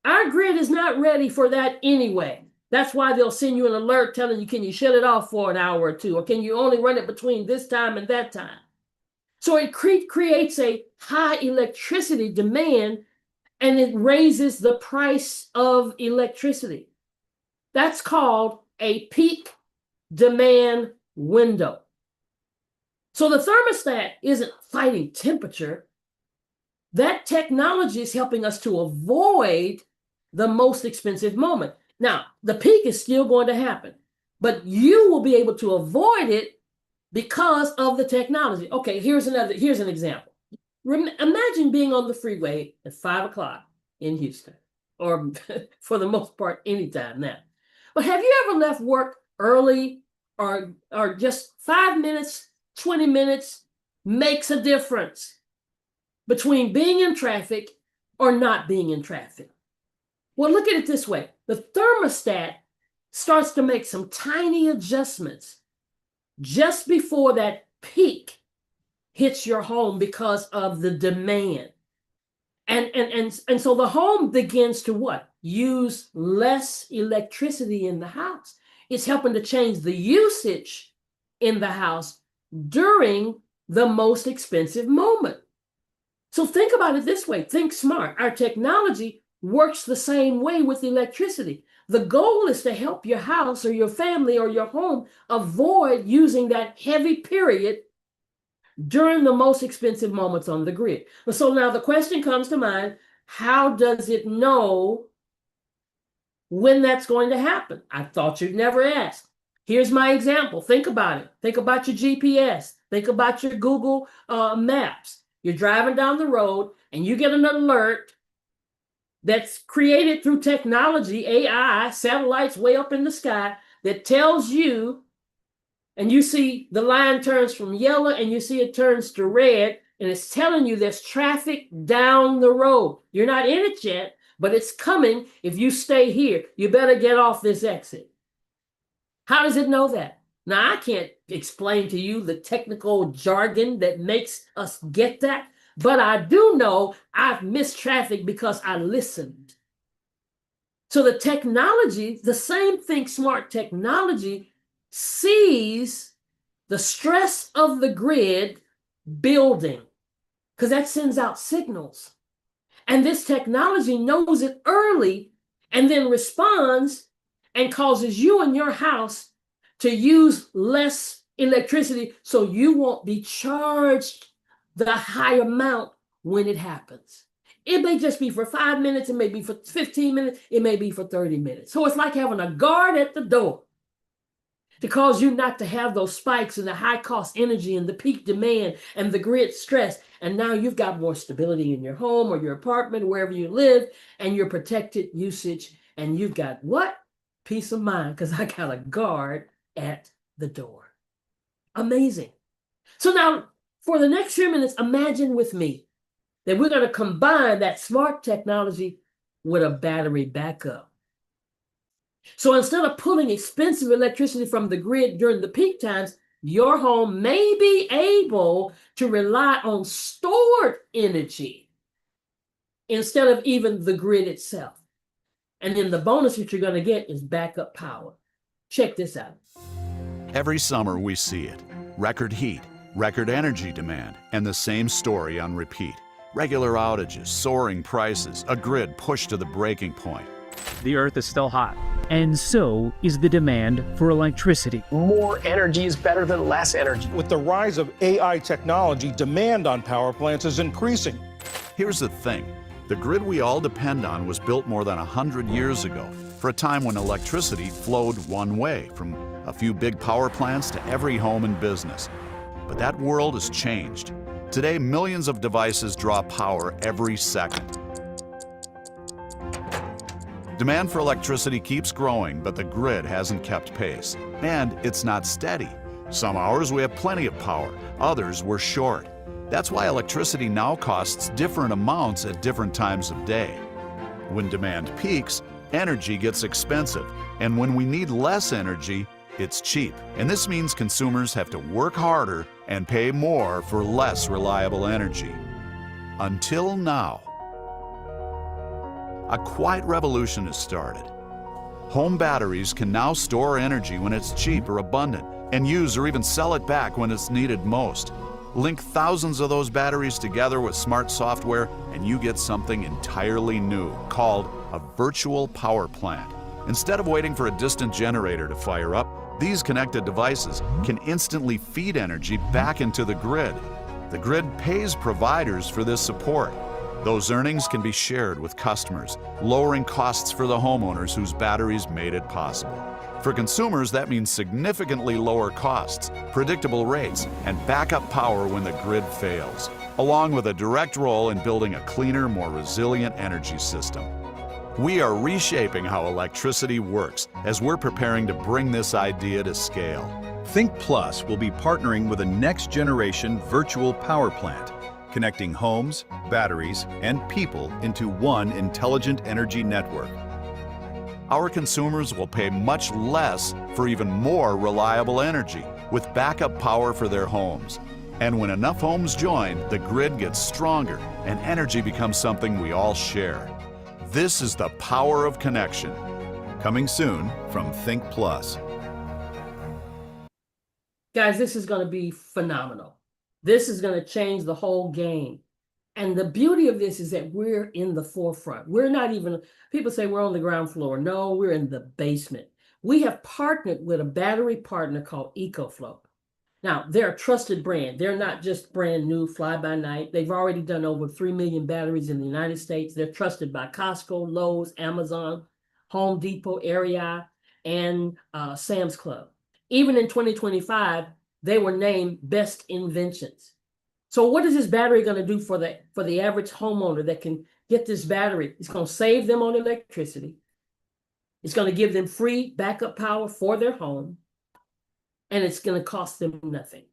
Our grid is not ready for that anyway. That's why they'll send you an alert telling you, can you shut it off for an hour or two? Or can you only run it between this time and that time? So it creates a high electricity demand, and it raises the price of electricity. That's called a peak demand window. So the thermostat isn't fighting temperature. That technology is helping us to avoid the most expensive moment. Now, the peak is still going to happen, but you will be able to avoid it because of the technology. Okay, here's an example. Imagine being on the freeway at 5 o'clock in Houston, or for the most part, anytime now. But have you ever left work early, or just 5 minutes, 20 minutes makes a difference between being in traffic or not being in traffic? Well, look at it this way. The thermostat starts to make some tiny adjustments just before that peak hits your home because of the demand. And so the home begins to what? Use less electricity in the house. It's helping to change the usage in the house during the most expensive moment. So think about it this way. Think smart. Our technology works the same way with electricity. The goal is to help your house or your family or your home avoid using that heavy period during the most expensive moments on the grid. So now the question comes to mind, how does it know when that's going to happen? I thought you'd never ask. Here's my example. Think about it. Think about your GPS. Think about your Google Maps. You're driving down the road and you get an alert that's created through technology, AI, satellites way up in the sky, that tells you, and you see the line turns from yellow and you see it turns to red, and it's telling you there's traffic down the road. You're not in it yet, but it's coming. If you stay here, you better get off this exit. How does it know that? Now, I can't explain to you the technical jargon that makes us get that, but I do know I've missed traffic because I listened. So the technology, the same Think Smart technology, sees the stress of the grid building, because that sends out signals. And this technology knows it early and then responds and causes you and your house to use less electricity so you won't be charged the high amount when it happens. It may just be for 5 minutes, it may be for 15 minutes, it may be for 30 minutes. So it's like having a guard at the door to cause you not to have those spikes in the high cost energy and the peak demand and the grid stress. And now you've got more stability in your home or your apartment, wherever you live, and your protected usage. And you've got what? Peace of mind, because I got a guard at the door. Amazing. So now, for the next few minutes, imagine with me that we're going to combine that smart technology with a battery backup. So instead of pulling expensive electricity from the grid during the peak times, your home may be able to rely on stored energy instead of even the grid itself. And then the bonus that you're going to get is backup power. Check this out. Every summer we see it. Record heat, record energy demand, and the same story on repeat. Regular outages, soaring prices, a grid pushed to the breaking point. The Earth is still hot, and so is the demand for electricity. More energy is better than less energy. With the rise of AI technology, demand on power plants is increasing. Here's the thing. The grid we all depend on was built more than 100 years ago, for a time when electricity flowed one way, from a few big power plants to every home and business. But that world has changed. Today, millions of devices draw power every second. Demand for electricity keeps growing, but the grid hasn't kept pace. And it's not steady. Some hours we have plenty of power, others we're short. That's why electricity now costs different amounts at different times of day. When demand peaks, energy gets expensive, and when we need less energy, it's cheap. And this means consumers have to work harder and pay more for less reliable energy. Until now. A quiet revolution has started. Home batteries can now store energy when it's cheap or abundant, and use or even sell it back when it's needed most. Link thousands of those batteries together with smart software, and you get something entirely new called a virtual power plant. Instead of waiting for a distant generator to fire up, these connected devices can instantly feed energy back into the grid. The grid pays providers for this support. Those earnings can be shared with customers, lowering costs for the homeowners whose batteries made it possible. For consumers, that means significantly lower costs, predictable rates, and backup power when the grid fails, along with a direct role in building a cleaner, more resilient energy system. We are reshaping how electricity works as we're preparing to bring this idea to scale. Think Plus will be partnering with a next-generation virtual power plant, connecting homes, batteries, and people into one intelligent energy network. Our consumers will pay much less for even more reliable energy with backup power for their homes. And when enough homes join, the grid gets stronger and energy becomes something we all share. This is the power of connection. Coming soon from Think Plus. Guys, this is going to be phenomenal. This is going to change the whole game. And the beauty of this is that we're in the forefront. We're not even, people say we're on the ground floor. No, we're in the basement. We have partnered with a battery partner called EcoFlow. Now, they're a trusted brand. They're not just brand new, fly-by-night. They've already done over 3 million batteries in the United States. They're trusted by Costco, Lowe's, Amazon, Home Depot, REI, and Sam's Club. Even in 2025, they were named Best Inventions. So what is this battery going to do for the average homeowner that can get this battery? It's going to save them on electricity. It's going to give them free backup power for their home. And it's going to cost them nothing.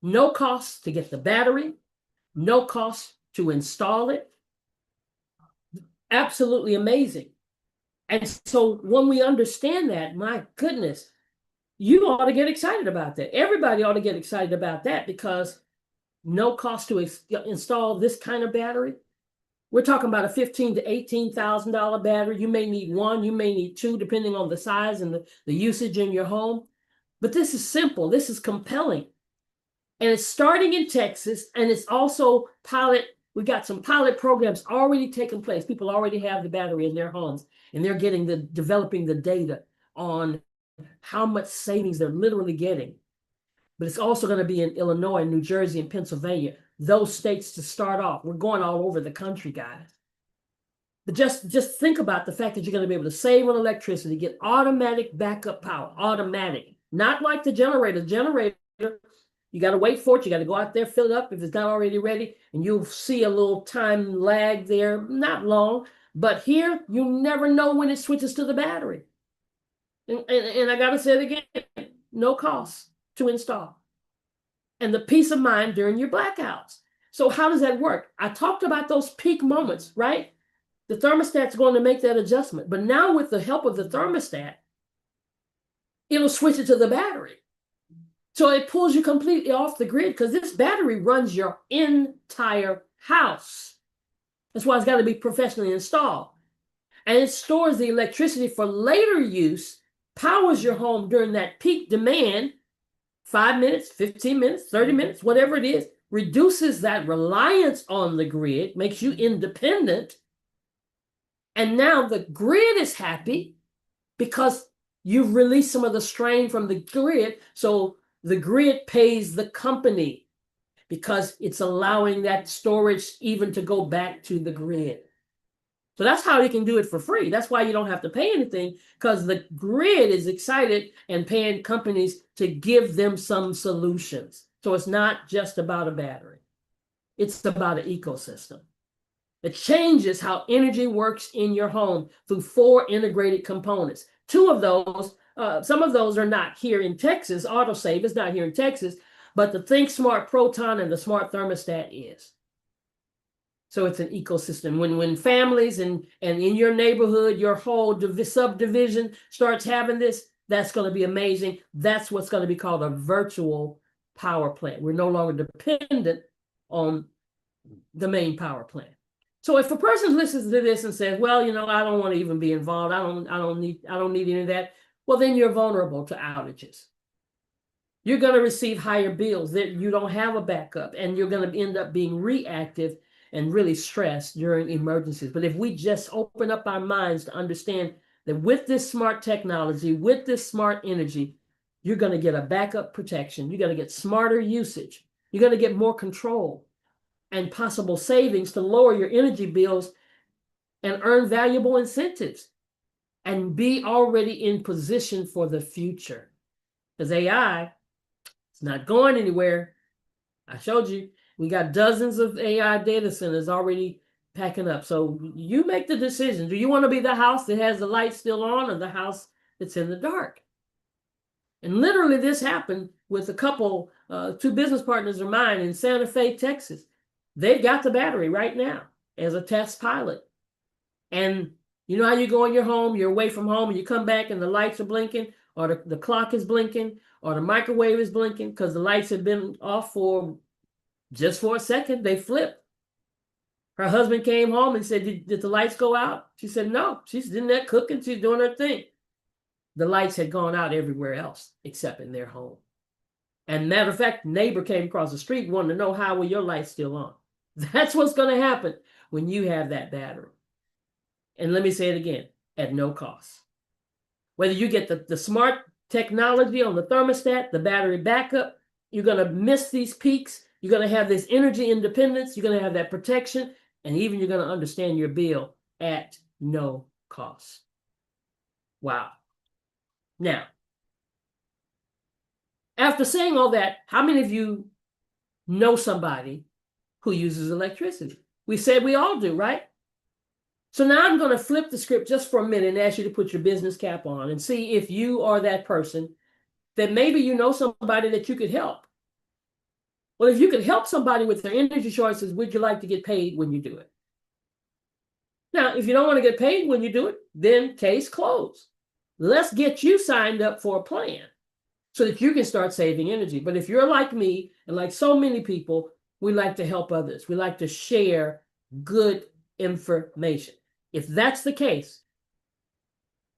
No cost to get the battery, no cost to install it. Absolutely amazing. And so when we understand that, my goodness, you ought to get excited about that. Everybody ought to get excited about that, because no cost to install this kind of battery. We're talking about a $15,000 to $18,000 battery. You may need one, you may need two, depending on the size and the usage in your home. But this is simple, this is compelling. And it's starting in Texas, and it's also we got some pilot programs already taking place. People already have the battery in their homes, and they're developing the data on how much savings they're literally getting. But it's also going to be in Illinois, New Jersey, and Pennsylvania, those states to start off. We're going all over the country, guys. But just think about the fact that you're going to be able to save on electricity, get automatic backup power, automatic. Not like the generator. Generator, you got to wait for it. You got to go out there, fill it up if it's not already ready, and you'll see a little time lag there. Not long, but here, you never know when it switches to the battery. And I got to say it again, no cost to install. And the peace of mind during your blackouts. So how does that work? I talked about those peak moments, right? The thermostat's going to make that adjustment. But now with the help of the thermostat, it'll switch it to the battery. So it pulls you completely off the grid, because this battery runs your entire house. That's why it's got to be professionally installed. And it stores the electricity for later use, powers your home during that peak demand, 5 minutes, 15 minutes, 30 minutes, whatever it is, reduces that reliance on the grid, makes you independent. And now the grid is happy because you've released some of the strain from the grid. So the grid pays the company because it's allowing that storage even to go back to the grid. So that's how you can do it for free. That's why you don't have to pay anything, because the grid is excited and paying companies to give them some solutions. So it's not just about a battery. It's about an ecosystem. It changes how energy works in your home through 4 integrated components. 2 of those, some of those are not here in Texas. AutoSave is not here in Texas, but the ThinkSmart Proton and the Smart Thermostat is. So it's an ecosystem. When families and in your neighborhood, your whole subdivision starts having this, that's going to be amazing. That's what's going to be called a virtual power plant. We're no longer dependent on the main power plant. So if a person listens to this and says, well, I don't want to even be involved, I don't need any of that, well, then you're vulnerable to outages. you're going to receive higher bills, that you don't have a backup, and you're going to end up being reactive and really stressed during emergencies. But if we just open up our minds to understand that with this smart technology, with this smart energy, you're going to get a backup protection. You're going to get smarter usage. You're going to get more control and possible savings to lower your energy bills and earn valuable incentives and be already in position for the future. Because AI, it's not going anywhere. I showed you, we got dozens of AI data centers already packing up. So you make the decision. Do you want to be the house that has the light still on, or the house that's in the dark? And literally this happened with a couple, two business partners of mine in Santa Fe, Texas. They've got the battery right now as a test pilot. And you know how you go in your home, you're away from home, and you come back and the lights are blinking, or the clock is blinking, or the microwave is blinking because the lights have been off for just for a second. They flipped. Her husband came home and said, did the lights go out? She said, no, she's in there cooking, she's doing her thing. The lights had gone out everywhere else except in their home. And matter of fact, neighbor came across the street, wanted to know, how were your lights still on? That's what's going to happen when you have that battery. And let me say it again, at no cost. Whether you get the smart technology on the thermostat, the battery backup, you're going to miss these peaks. You're going to have this energy independence. You're going to have that protection. And even you're going to understand your bill at no cost. Wow. Now, after saying all that, how many of you know somebody who uses electricity? We said we all do, right? So now I'm going to flip the script just for a minute and ask you to put your business cap on and see if you are that person that maybe you know somebody that you could help. Well, if you could help somebody with their energy choices, would you like to get paid when you do it? Now, if you don't want to get paid when you do it, then case closed. Let's get you signed up for a plan so that you can start saving energy. But if you're like me and like so many people, we like to help others. We like to share good information. If that's the case,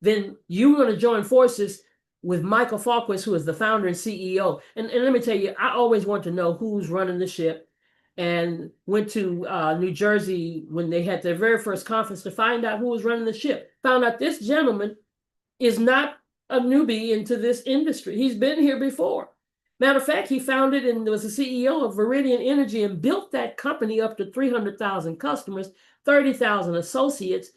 then you want to join forces with Michael Falquist, who is the founder and CEO. And let me tell you, I always want to know who's running the ship, and went to New Jersey when they had their very first conference to find out who was running the ship. Found out this gentleman is not a newbie into this industry. He's been here before. Matter of fact, he founded and was the CEO of Viridian Energy and built that company up to 300,000 customers, 30,000 associates,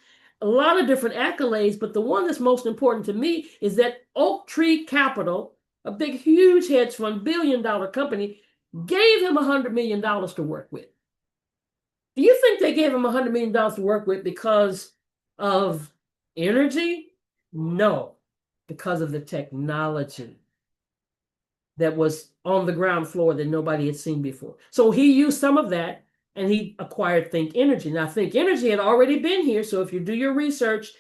a lot of different accolades. But the one that's most important to me is that Oak Tree Capital, a big, huge hedge fund, billion-dollar company, gave him $100 million to work with. Do you think they gave him $100 million to work with because of energy? No, because of the technology that was on the ground floor that nobody had seen before. So he used some of that and he acquired Think Energy. Now, Think Energy had already been here. So if you do your research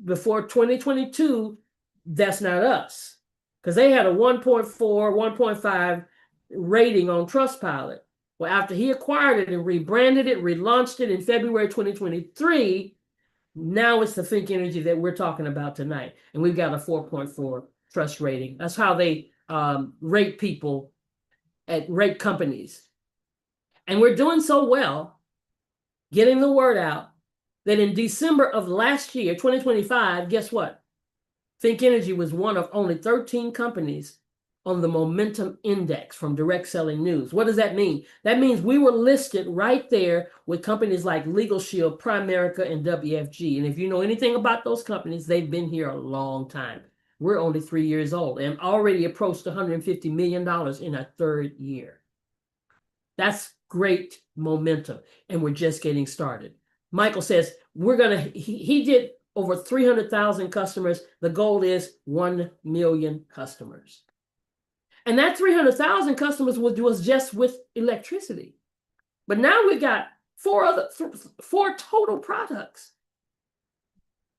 before 2022, that's not us, because they had a 1.4, 1.5 rating on Trustpilot. Well, after he acquired it and rebranded it, relaunched it in February 2023, now it's the Think Energy that we're talking about tonight. And we've got a 4.4 trust rating. That's how they rate people rate companies. And we're doing so well, getting the word out, that in December of last year, 2025, guess what? Think Energy was one of only 13 companies on the Momentum Index from Direct Selling News. What does that mean? That means we were listed right there with companies like Legal Shield, Primerica, and WFG. And if you know anything about those companies, they've been here a long time. We're only 3 years old and already approached $150 million in our third year. That's great momentum, and we're just getting started. Michael says he did over 300,000 customers. The goal is 1 million customers. And that 300,000 customers was just with electricity. But now we've got four total products.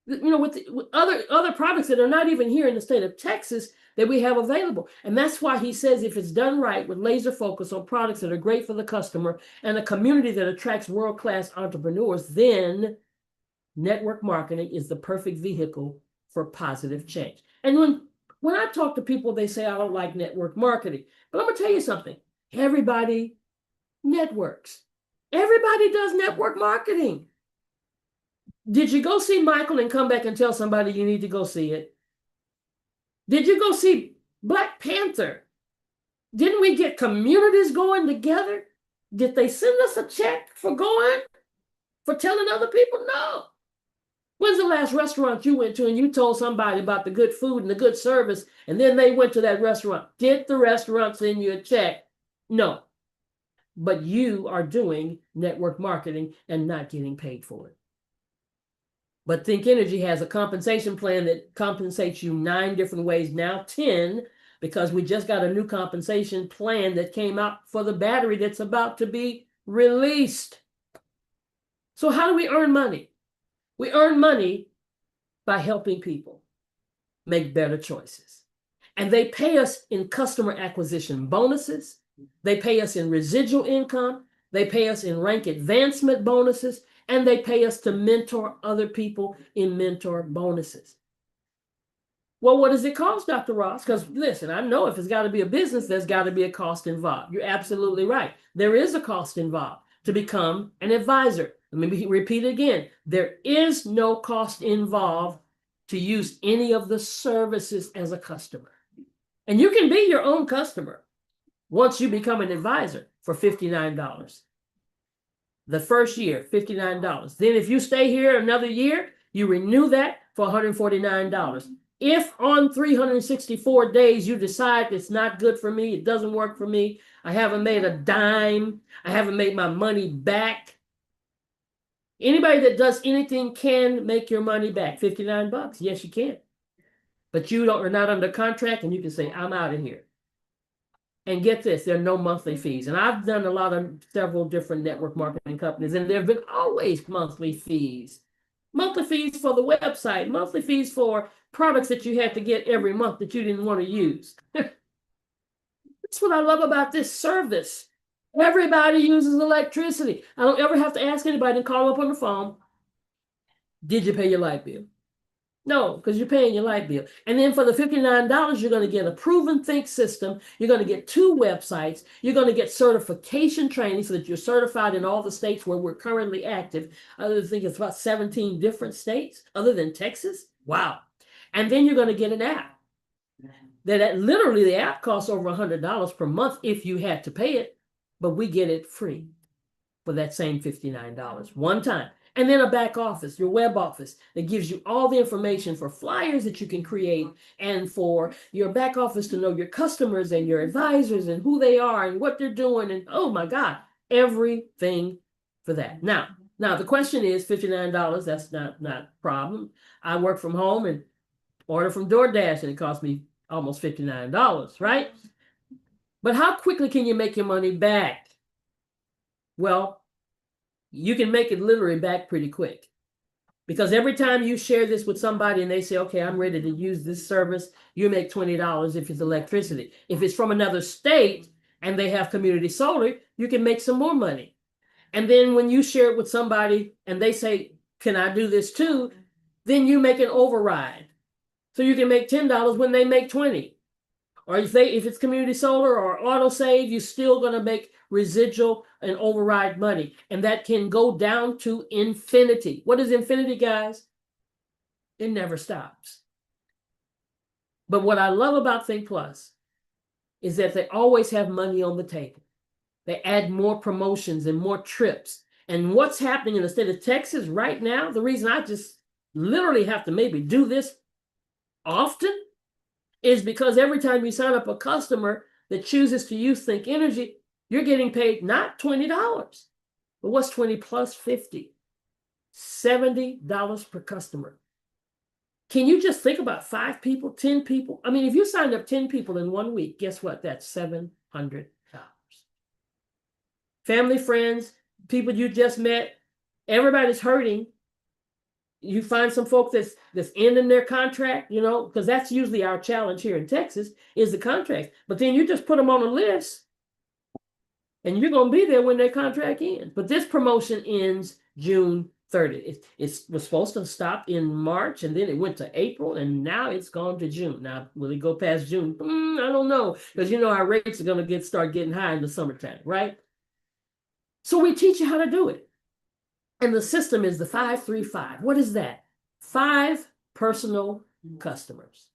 You know, with other products that are not even here in the state of Texas that we have available. And that's why he says if it's done right with laser focus on products that are great for the customer and a community that attracts world-class entrepreneurs, then network marketing is the perfect vehicle for positive change. And when When I talk to people, they say, I don't like network marketing. But I'm going to tell you something. Everybody networks. Everybody does network marketing. Did you go see Michael and come back and tell somebody you need to go see it? Did you go see Black Panther? Didn't we get communities going together? Did they send us a check for going? For telling other people? No. When's the last restaurant you went to and you told somebody about the good food and the good service, and then they went to that restaurant? Did the restaurant send you a check? No. But you are doing network marketing and not getting paid for it. But Think Energy has a compensation plan that compensates you 9 different ways, now 10, because we just got a new compensation plan that came out for the battery that's about to be released. So how do we earn money? We earn money by helping people make better choices. And they pay us in customer acquisition bonuses. They pay us in residual income. They pay us in rank advancement bonuses. And they pay us to mentor other people in mentor bonuses. Well, what does it cost, Dr. Ross? Because listen, I know if it's got to be a business, there's got to be a cost involved. You're absolutely right. There is a cost involved to become an advisor. Let me repeat it again. There is no cost involved to use any of the services as a customer. And you can be your own customer once you become an advisor for $59. The first year, $59. Then if you stay here another year, you renew that for $149. If on 364 days you decide it's not good for me, it doesn't work for me, I haven't made a dime, I haven't made my money back. Anybody that does anything can make your money back. $59. Yes, you can. But you are not under contract, and you can say, I'm out of here. And get this, there are no monthly fees. And I've done several different network marketing companies, and there have been always monthly fees. Monthly fees for the website, monthly fees for products that you had to get every month that you didn't want to use. That's what I love about this service. Everybody uses electricity. I don't ever have to ask anybody and call up on the phone, did you pay your light bill? No, because you're paying your light bill. And then for the $59, you're going to get a proven Think system. You're going to get 2 websites. You're going to get certification training so that you're certified in all the states where we're currently active. I think it's about 17 different states other than Texas. Wow. And then you're going to get an app. That literally the app costs over $100 per month if you had to pay it, but we get it free for that same $59 one time. And then a back office, your web office, that gives you all the information for flyers that you can create and for your back office to know your customers and your advisors and who they are and what they're doing. And oh my God, everything for that. Now the question is $59, that's not a problem. I work from home and order from DoorDash and it costs me almost $59, right? But how quickly can you make your money back? Well, you can make it literally back pretty quick. Because every time you share this with somebody and they say, okay, I'm ready to use this service, you make $20 if it's electricity. If it's from another state and they have community solar, you can make some more money. And then when you share it with somebody and they say, can I do this too? Then you make an override. So you can make $10 when they make $20. Or if it's community solar or auto save, you're still going to make residual and override money. And that can go down to infinity. What is infinity, guys? It never stops. But what I love about Think Plus is that they always have money on the table. They add more promotions and more trips. And what's happening in the state of Texas right now, the reason I just literally have to maybe do this often is because every time you sign up a customer that chooses to use Think Energy, you're getting paid not $20, but what's 20 plus 50? $70 per customer. Can you just think about 5 people, 10 people? I mean, if you signed up 10 people in 1 week, guess what? That's $700. Family, friends, people you just met, everybody's hurting. You find some folks that's ending their contract, because that's usually our challenge here in Texas is the contract. But then you just put them on a list and you're going to be there when their contract ends. But this promotion ends June 30. It was supposed to stop in March, and then it went to April, and now it's gone to June. Now, will it go past June? I don't know, because our rates are going to start getting high in the summertime, right? So we teach you how to do it. And the system is the 5-3-5. What is that? 5 personal customers,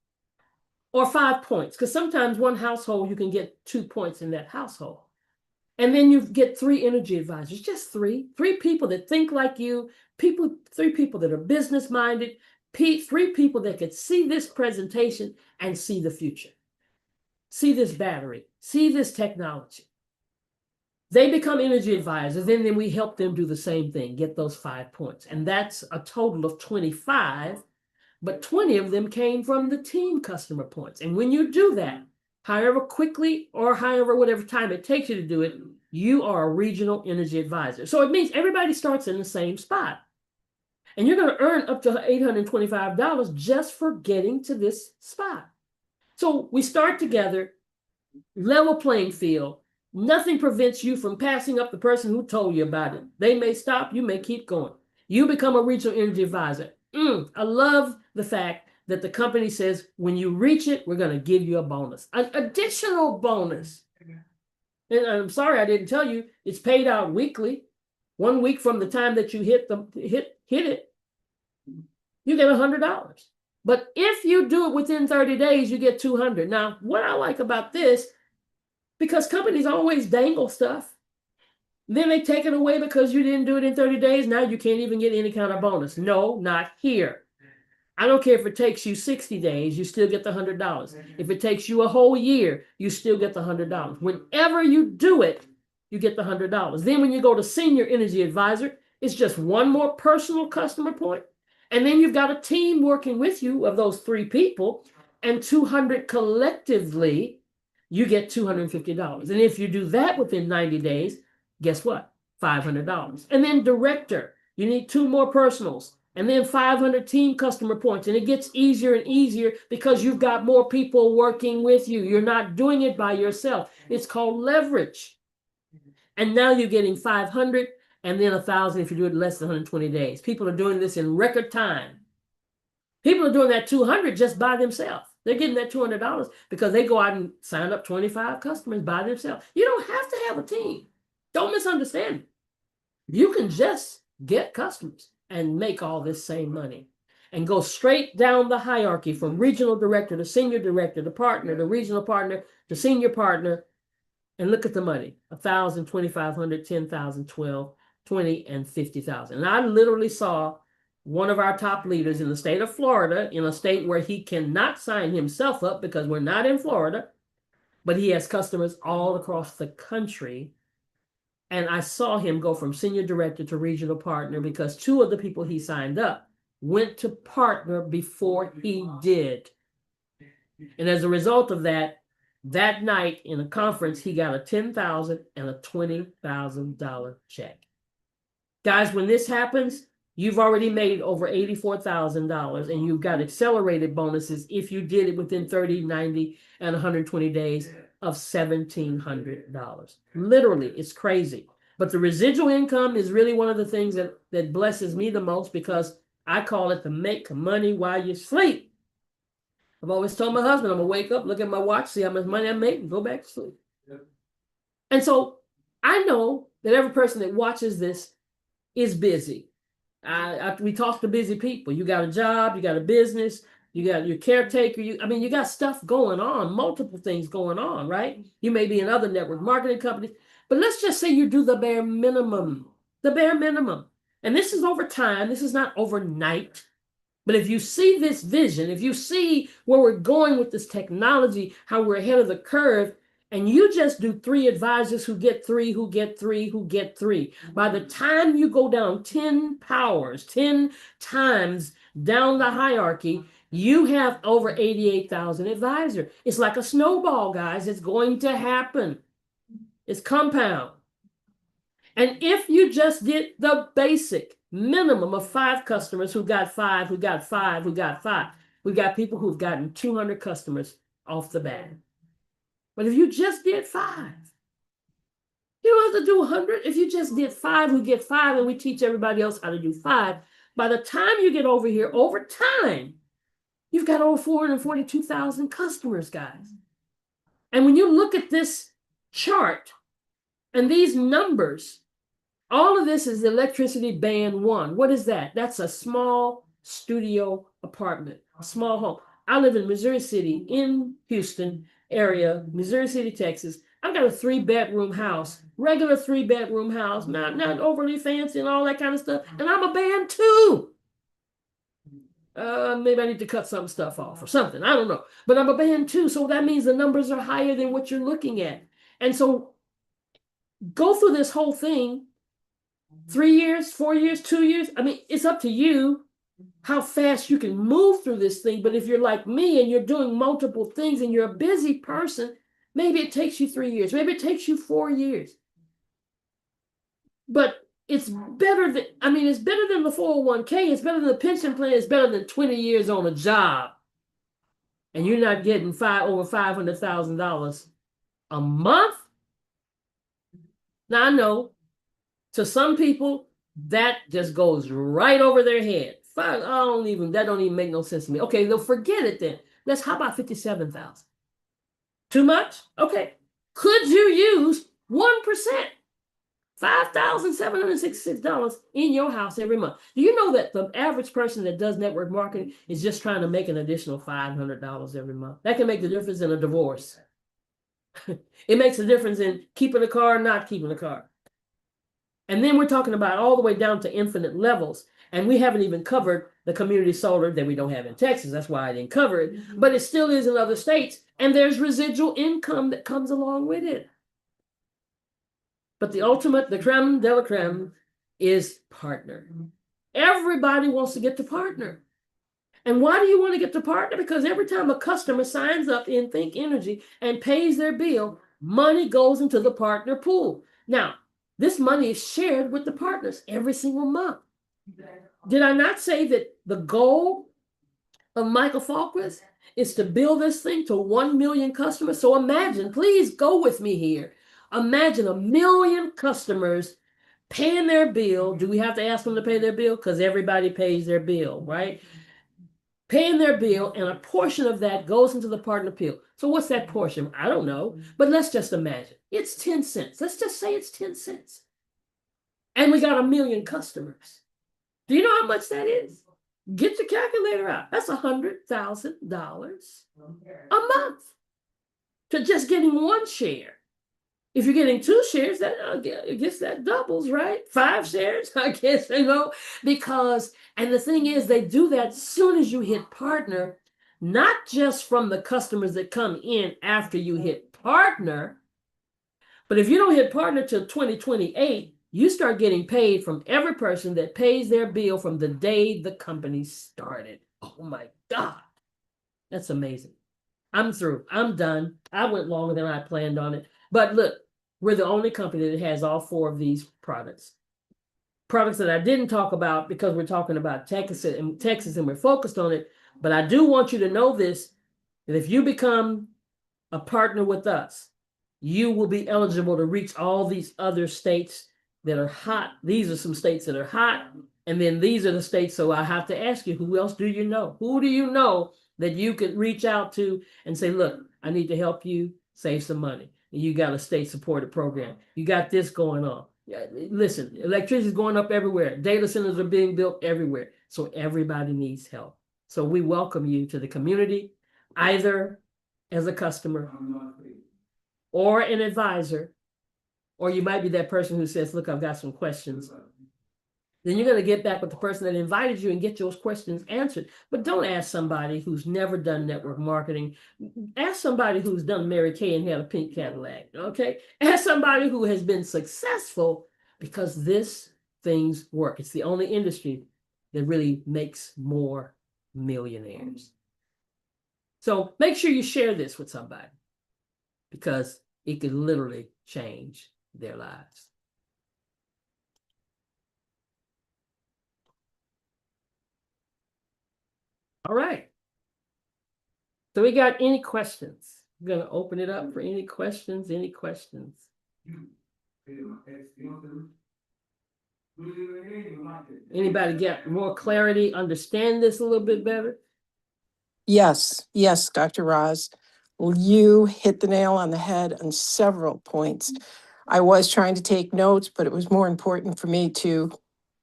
or 5 points, because sometimes one household, you can get 2 points in that household. And then you get 3 energy advisors, just 3 people that think like you, 3 people that are business minded, 3 people that could see this presentation and see the future, see this battery, see this technology. They become energy advisors, and then we help them do the same thing, get those 5 points. And that's a total of 25, but 20 of them came from the team customer points. And when you do that, however quickly or however whatever time it takes you to do it, you are a regional energy advisor. So it means everybody starts in the same spot. And you're going to earn up to $825 just for getting to this spot. So we start together, level playing field. Nothing prevents you from passing up the person who told you about it. They may stop, you may keep going. You become a regional energy advisor. I love the fact that the company says, when you reach it, we're going to give you a bonus, an additional bonus. And I'm sorry I didn't tell you, it's paid out weekly. 1 week from the time that you hit it, you get $100. But if you do it within 30 days, you get $200. Now, what I like about this, because companies always dangle stuff, then they take it away because you didn't do it in 30 days. Now you can't even get any kind of bonus. No, not here. I don't care if it takes you 60 days, you still get the $100. If it takes you a whole year, you still get the $100. Whenever you do it, you get the $100. Then when you go to senior energy advisor, it's just 1 more personal customer point. And then you've got a team working with you of those 3 people, and 200 collectively, you get $250. And if you do that within 90 days, guess what? $500. And then director, you need 2 more personals. And then 500 team customer points. And it gets easier and easier because you've got more people working with you. You're not doing it by yourself. It's called leverage. And now you're getting 500 and then 1,000 if you do it less than 120 days. People are doing this in record time. People are doing that 200 just by themselves. They're getting that $200 because they go out and sign up 25 customers by themselves. You don't have to have a team. Don't misunderstand it. You can just get customers and make all this same money and go straight down the hierarchy from regional director to senior director to partner to regional partner to senior partner, and look at the money: 1,000, 2,500, 10,000, 12, 20, and 50,000. And I literally saw one of our top leaders in the state of Florida, in a state where he cannot sign himself up because we're not in Florida, but he has customers all across the country. And I saw him go from senior director to regional partner because 2 of the people he signed up went to partner before he did. And as a result of that, that night in a conference, he got a $10,000 and a $20,000 check. Guys, when this happens, you've already made over $84,000, and you've got accelerated bonuses if you did it within 30, 90, and 120 days of $1,700. Literally, it's crazy. But the residual income is really one of the things that blesses me the most, because I call it the make money while you sleep. I've always told my husband, I'm going to wake up, look at my watch, see how much money I make, and go back to sleep. Yep. And so I know that every person that watches this is busy. We talk to busy people. You got a job, you got a business, you got your caretaker. You got stuff going on, multiple things going on, right? You may be in other network marketing companies, but let's just say you do the bare minimum. And this is over time. This is not overnight. But if you see this vision, if you see where we're going with this technology, how we're ahead of the curve, and you just do 3 advisors who get 3, who get 3, who get 3. By the time you go down 10 powers, 10 times down the hierarchy, you have over 88,000 advisors. It's like a snowball, guys. It's going to happen. It's compound. And if you just get the basic minimum of 5 customers who got 5, who got 5, who got 5, we got people who've gotten 200 customers off the bat. But if you just did 5, You don't have to do 100. If you just did 5, we get 5, and we teach everybody else how to do 5. By the time you get over here, over time, you've got over 442,000 customers, guys. And when you look at this chart and these numbers, all of this is electricity band 1. What is that? That's a small studio apartment, a small home. I live in Missouri City, in Houston area, Missouri City, Texas. I've got a 3-bedroom house, regular 3-bedroom house, not overly fancy and all that kind of stuff. And I'm a band 2. Maybe I need to cut some stuff off or something. I don't know. But I'm a band 2. So that means the numbers are higher than what you're looking at. And so go through this whole thing, 3 years, 4 years, 2 years. I mean, it's up to you how fast you can move through this thing. But if you're like me and you're doing multiple things and you're a busy person, maybe it takes you 3 years. Maybe it takes you 4 years. But it's better than, it's better than the 401k. It's better than the pension plan. It's better than 20 years on a job. And you're not getting over $500,000 a month. Now, I know to some people, that just goes right over their head. That don't even make no sense to me. Okay, they'll forget it then. How about 57,000? Too much? Okay. Could you use 1%? $5,766 in your house every month. Do you know that the average person that does network marketing is just trying to make an additional $500 every month? That can make the difference in a divorce. It makes a difference in keeping a car, not keeping a car. And then we're talking about all the way down to infinite levels. And we haven't even covered the community solar that we don't have in Texas. That's why I didn't cover it. But it still is in other states. And there's residual income that comes along with it. But the ultimate, the creme de la creme, is partner. Everybody wants to get to partner. And why do you want to get to partner? Because every time a customer signs up in Think Energy and pays their bill, money goes into the partner pool. Now, this money is shared with the partners every single month. Did I not say that the goal of Michael Falquist is to build this thing to 1 million customers? So imagine, please go with me here. Imagine 1 million customers paying their bill. Do we have to ask them to pay their bill? Because everybody pays their bill, right? Paying their bill, and a portion of that goes into the partner pool. So what's that portion? I don't know, but let's just imagine. It's 10 cents. Let's just say it's 10 cents. And we got 1 million customers. Do you know how much that is? Get your calculator out. That's $100,000 a month to just getting 1 share. If you're getting 2 shares, that I guess that doubles, right? 5 shares, I guess, because, and the thing is, they do that as soon as you hit partner, not just from the customers that come in after you hit partner, but if you don't hit partner till 2028, you start getting paid from every person that pays their bill from the day the company started. Oh my God, that's amazing. I'm through. I'm done. I went longer than I planned on it. But look, we're the only company that has all 4 of these products. Products that I didn't talk about because we're talking about Texas and we're focused on it. But I do want you to know this, that if you become a partner with us, you will be eligible to reach all these other states that are hot. These are some states that are hot. And then these are the states. So I have to ask you, who else do you know? Who do you know that you could reach out to and say, look, I need to help you save some money. You got a state-supported program. You got this going on. Listen, electricity is going up everywhere. Data centers are being built everywhere. So everybody needs help. So we welcome you to the community, either as a customer or an advisor, or you might be that person who says, look, I've got some questions. Then you're going to get back with the person that invited you and get those questions answered. But don't ask somebody who's never done network marketing. Ask somebody who's done Mary Kay and had a pink Cadillac, okay? Ask somebody who has been successful, because this things work. It's the only industry that really makes more millionaires. So make sure you share this with somebody, because it could literally change their lives. All right. So we got any questions? I'm going to open it up for any questions. Any questions? Anybody get more clarity, understand this a little bit better? Yes, yes, Dr. Roz. You hit the nail on the head on several points. I was trying to take notes, but it was more important for me to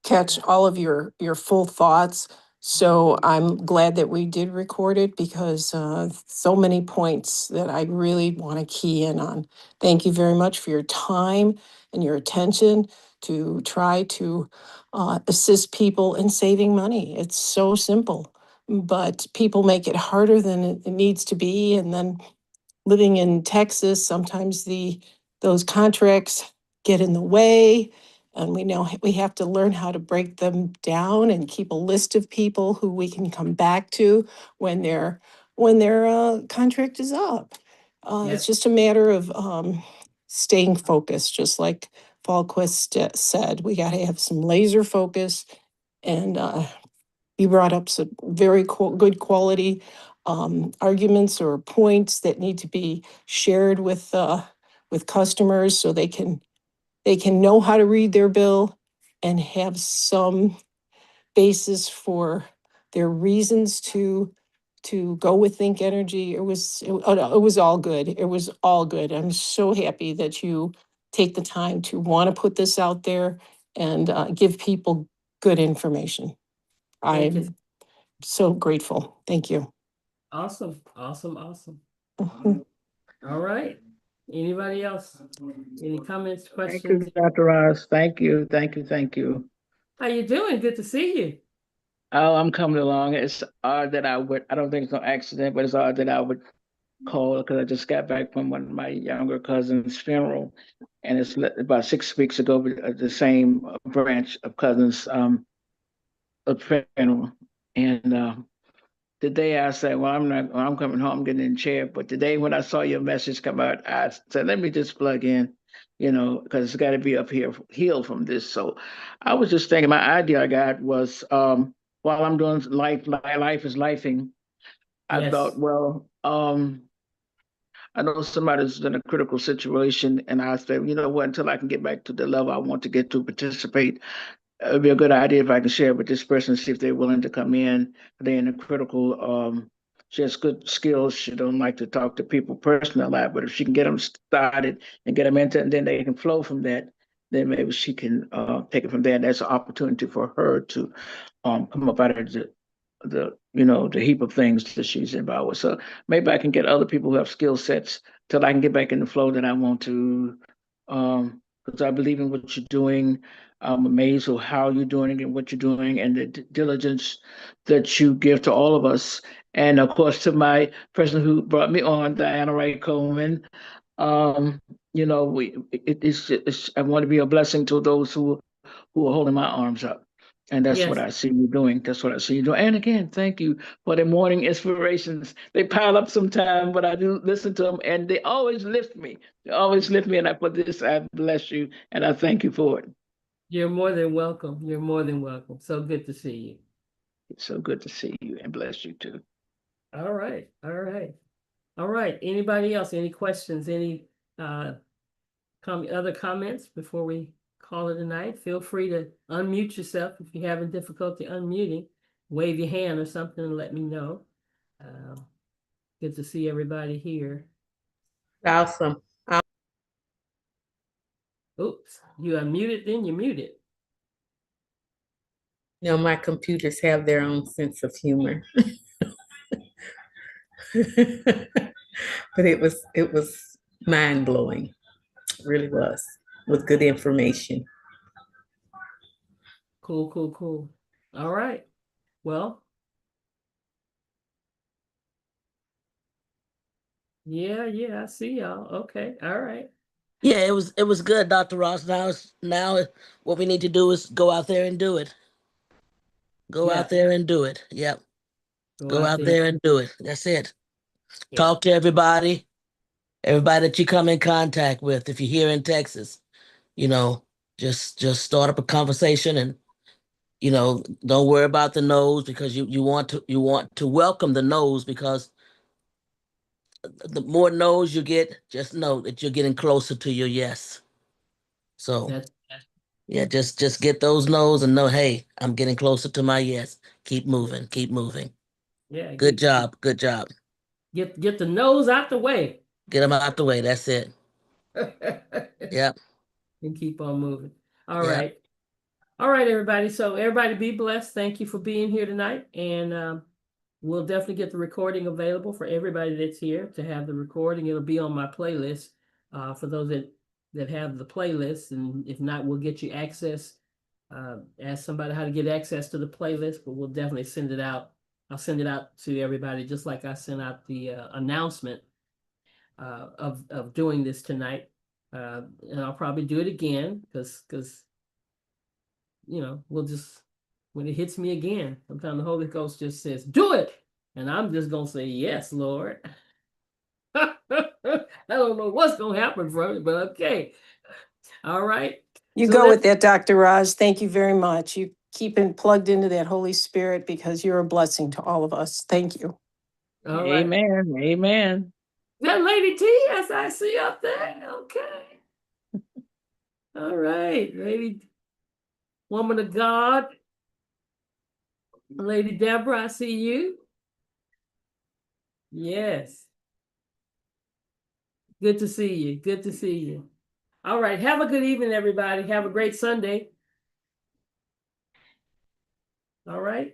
catch all of your full thoughts. So I'm glad that we did record it because so many points that I really want to key in on. Thank you very much for your time and your attention to try to assist people in saving money. It's so simple, but people make it harder than it needs to be. And then living in Texas, sometimes those contracts get in the way. And we know we have to learn how to break them down and keep a list of people who we can come back to when their contract is up. It's Yes. just a matter of staying focused, just like Falquist said. We got to have some laser focus. And you brought up some very good quality arguments or points that need to be shared with customers so they can know how to read their bill and have some basis for their reasons to go with Think Energy. It was all good. It was all good. I'm so happy that you take the time to want to put this out there and give people good information. Thank you. I'm so grateful. Thank you. Awesome, awesome, awesome. Mhm. All right. Anybody else? Any comments, Thank you, questions? Dr. Ross. Thank you, thank you, thank you. How you doing? Good to see you. Oh, I'm coming along. It's odd that I don't think it's no accident, but it's odd that I would call because I just got back from one of my younger cousin's funeral. And it's about 6 weeks ago, the same branch of cousins, a funeral. And the day I said, well, I'm coming home, getting in the chair. But today when I saw your message come out, I said, let me just plug in, because it's got to be up here, healed from this. So I was just thinking, my idea I got was while I'm doing life, my life is lifing. I Yes. thought, well, I know somebody's in a critical situation, and I said, you know what, until I can get back to the level I want to get to participate, it would be a good idea if I can share with this person, see if they're willing to come in. They're in a critical, she has good skills. She don't like to talk to people personally a lot, but if she can get them started and get them into it, and then they can flow from that, then maybe she can take it from there. And that's an opportunity for her to come up out of the heap of things that she's involved with. So maybe I can get other people who have skill sets till I can get back in the flow that I want to, because I believe in what you're doing. I'm amazed with how you're doing it and what you're doing and the diligence that you give to all of us. And of course, to my person who brought me on, Diana Wright Coleman, I want to be a blessing to those who are holding my arms up. And that's what Yes. I see you doing. That's what I see you doing. And again, thank you for the morning inspirations. They pile up sometime, but I do listen to them and they always lift me. They always lift me. And I put this, I bless you and I thank you for it. You're more than welcome. You're more than welcome. So good to see you. It's so good to see you and bless you too. All right. All right. All right. Anybody else? Any questions? Any other comments before we call it a night? Feel free to unmute yourself if you're having difficulty unmuting. Wave your hand or something and let me know. Good to see everybody here. Awesome. Oops, you unmuted, then you muted. My computers have their own sense of humor. But it was mind-blowing. It really was, with good information. Cool, cool, cool. All right. Well, yeah, I see y'all. Okay, all right. Yeah, it was good, Dr. Ross. Now what we need to do is go out there and do it. Go Yeah. out there and do it. Yep. Go out there and do it. That's it. Yeah. Talk to everybody that you come in contact with. If you're here in Texas, just start up a conversation and don't worry about the no's because you want to welcome the no's because the more no's you get, just know that you're getting closer to your yes. So That's yeah, just get those no's and know, hey, I'm getting closer to my yes. Keep moving, keep moving. yeah. Good job, good job. Get the nose out the way. Get them out the way. That's it. Yep. And keep on moving. All Yep. right. All right, everybody. So everybody be blessed. Thank you for being here tonight. And we'll definitely get the recording available for everybody that's here to have the recording. It'll be on my playlist for those that have the playlist. And if not, we'll get you access. Ask somebody how to get access to the playlist, but we'll definitely send it out. I'll send it out to everybody just like I sent out the announcement of doing this tonight. And I'll probably do it again because we'll just, when it hits me again, sometimes the Holy Ghost just says, do it. And I'm just going to say, yes, Lord. I don't know what's going to happen from it, but okay. All right. You So go with let's- that, Dr. Roz. Thank you very much. You keeping plugged into that Holy Spirit because you're a blessing to all of us. Thank you. All right. Amen. Amen. That Lady T, as I see up there. Okay. All right, lady, woman of God. Lady Deborah, I see you. Yes. Good to see you. Good to see you. All right. Have a good evening, everybody. Have a great Sunday. All right.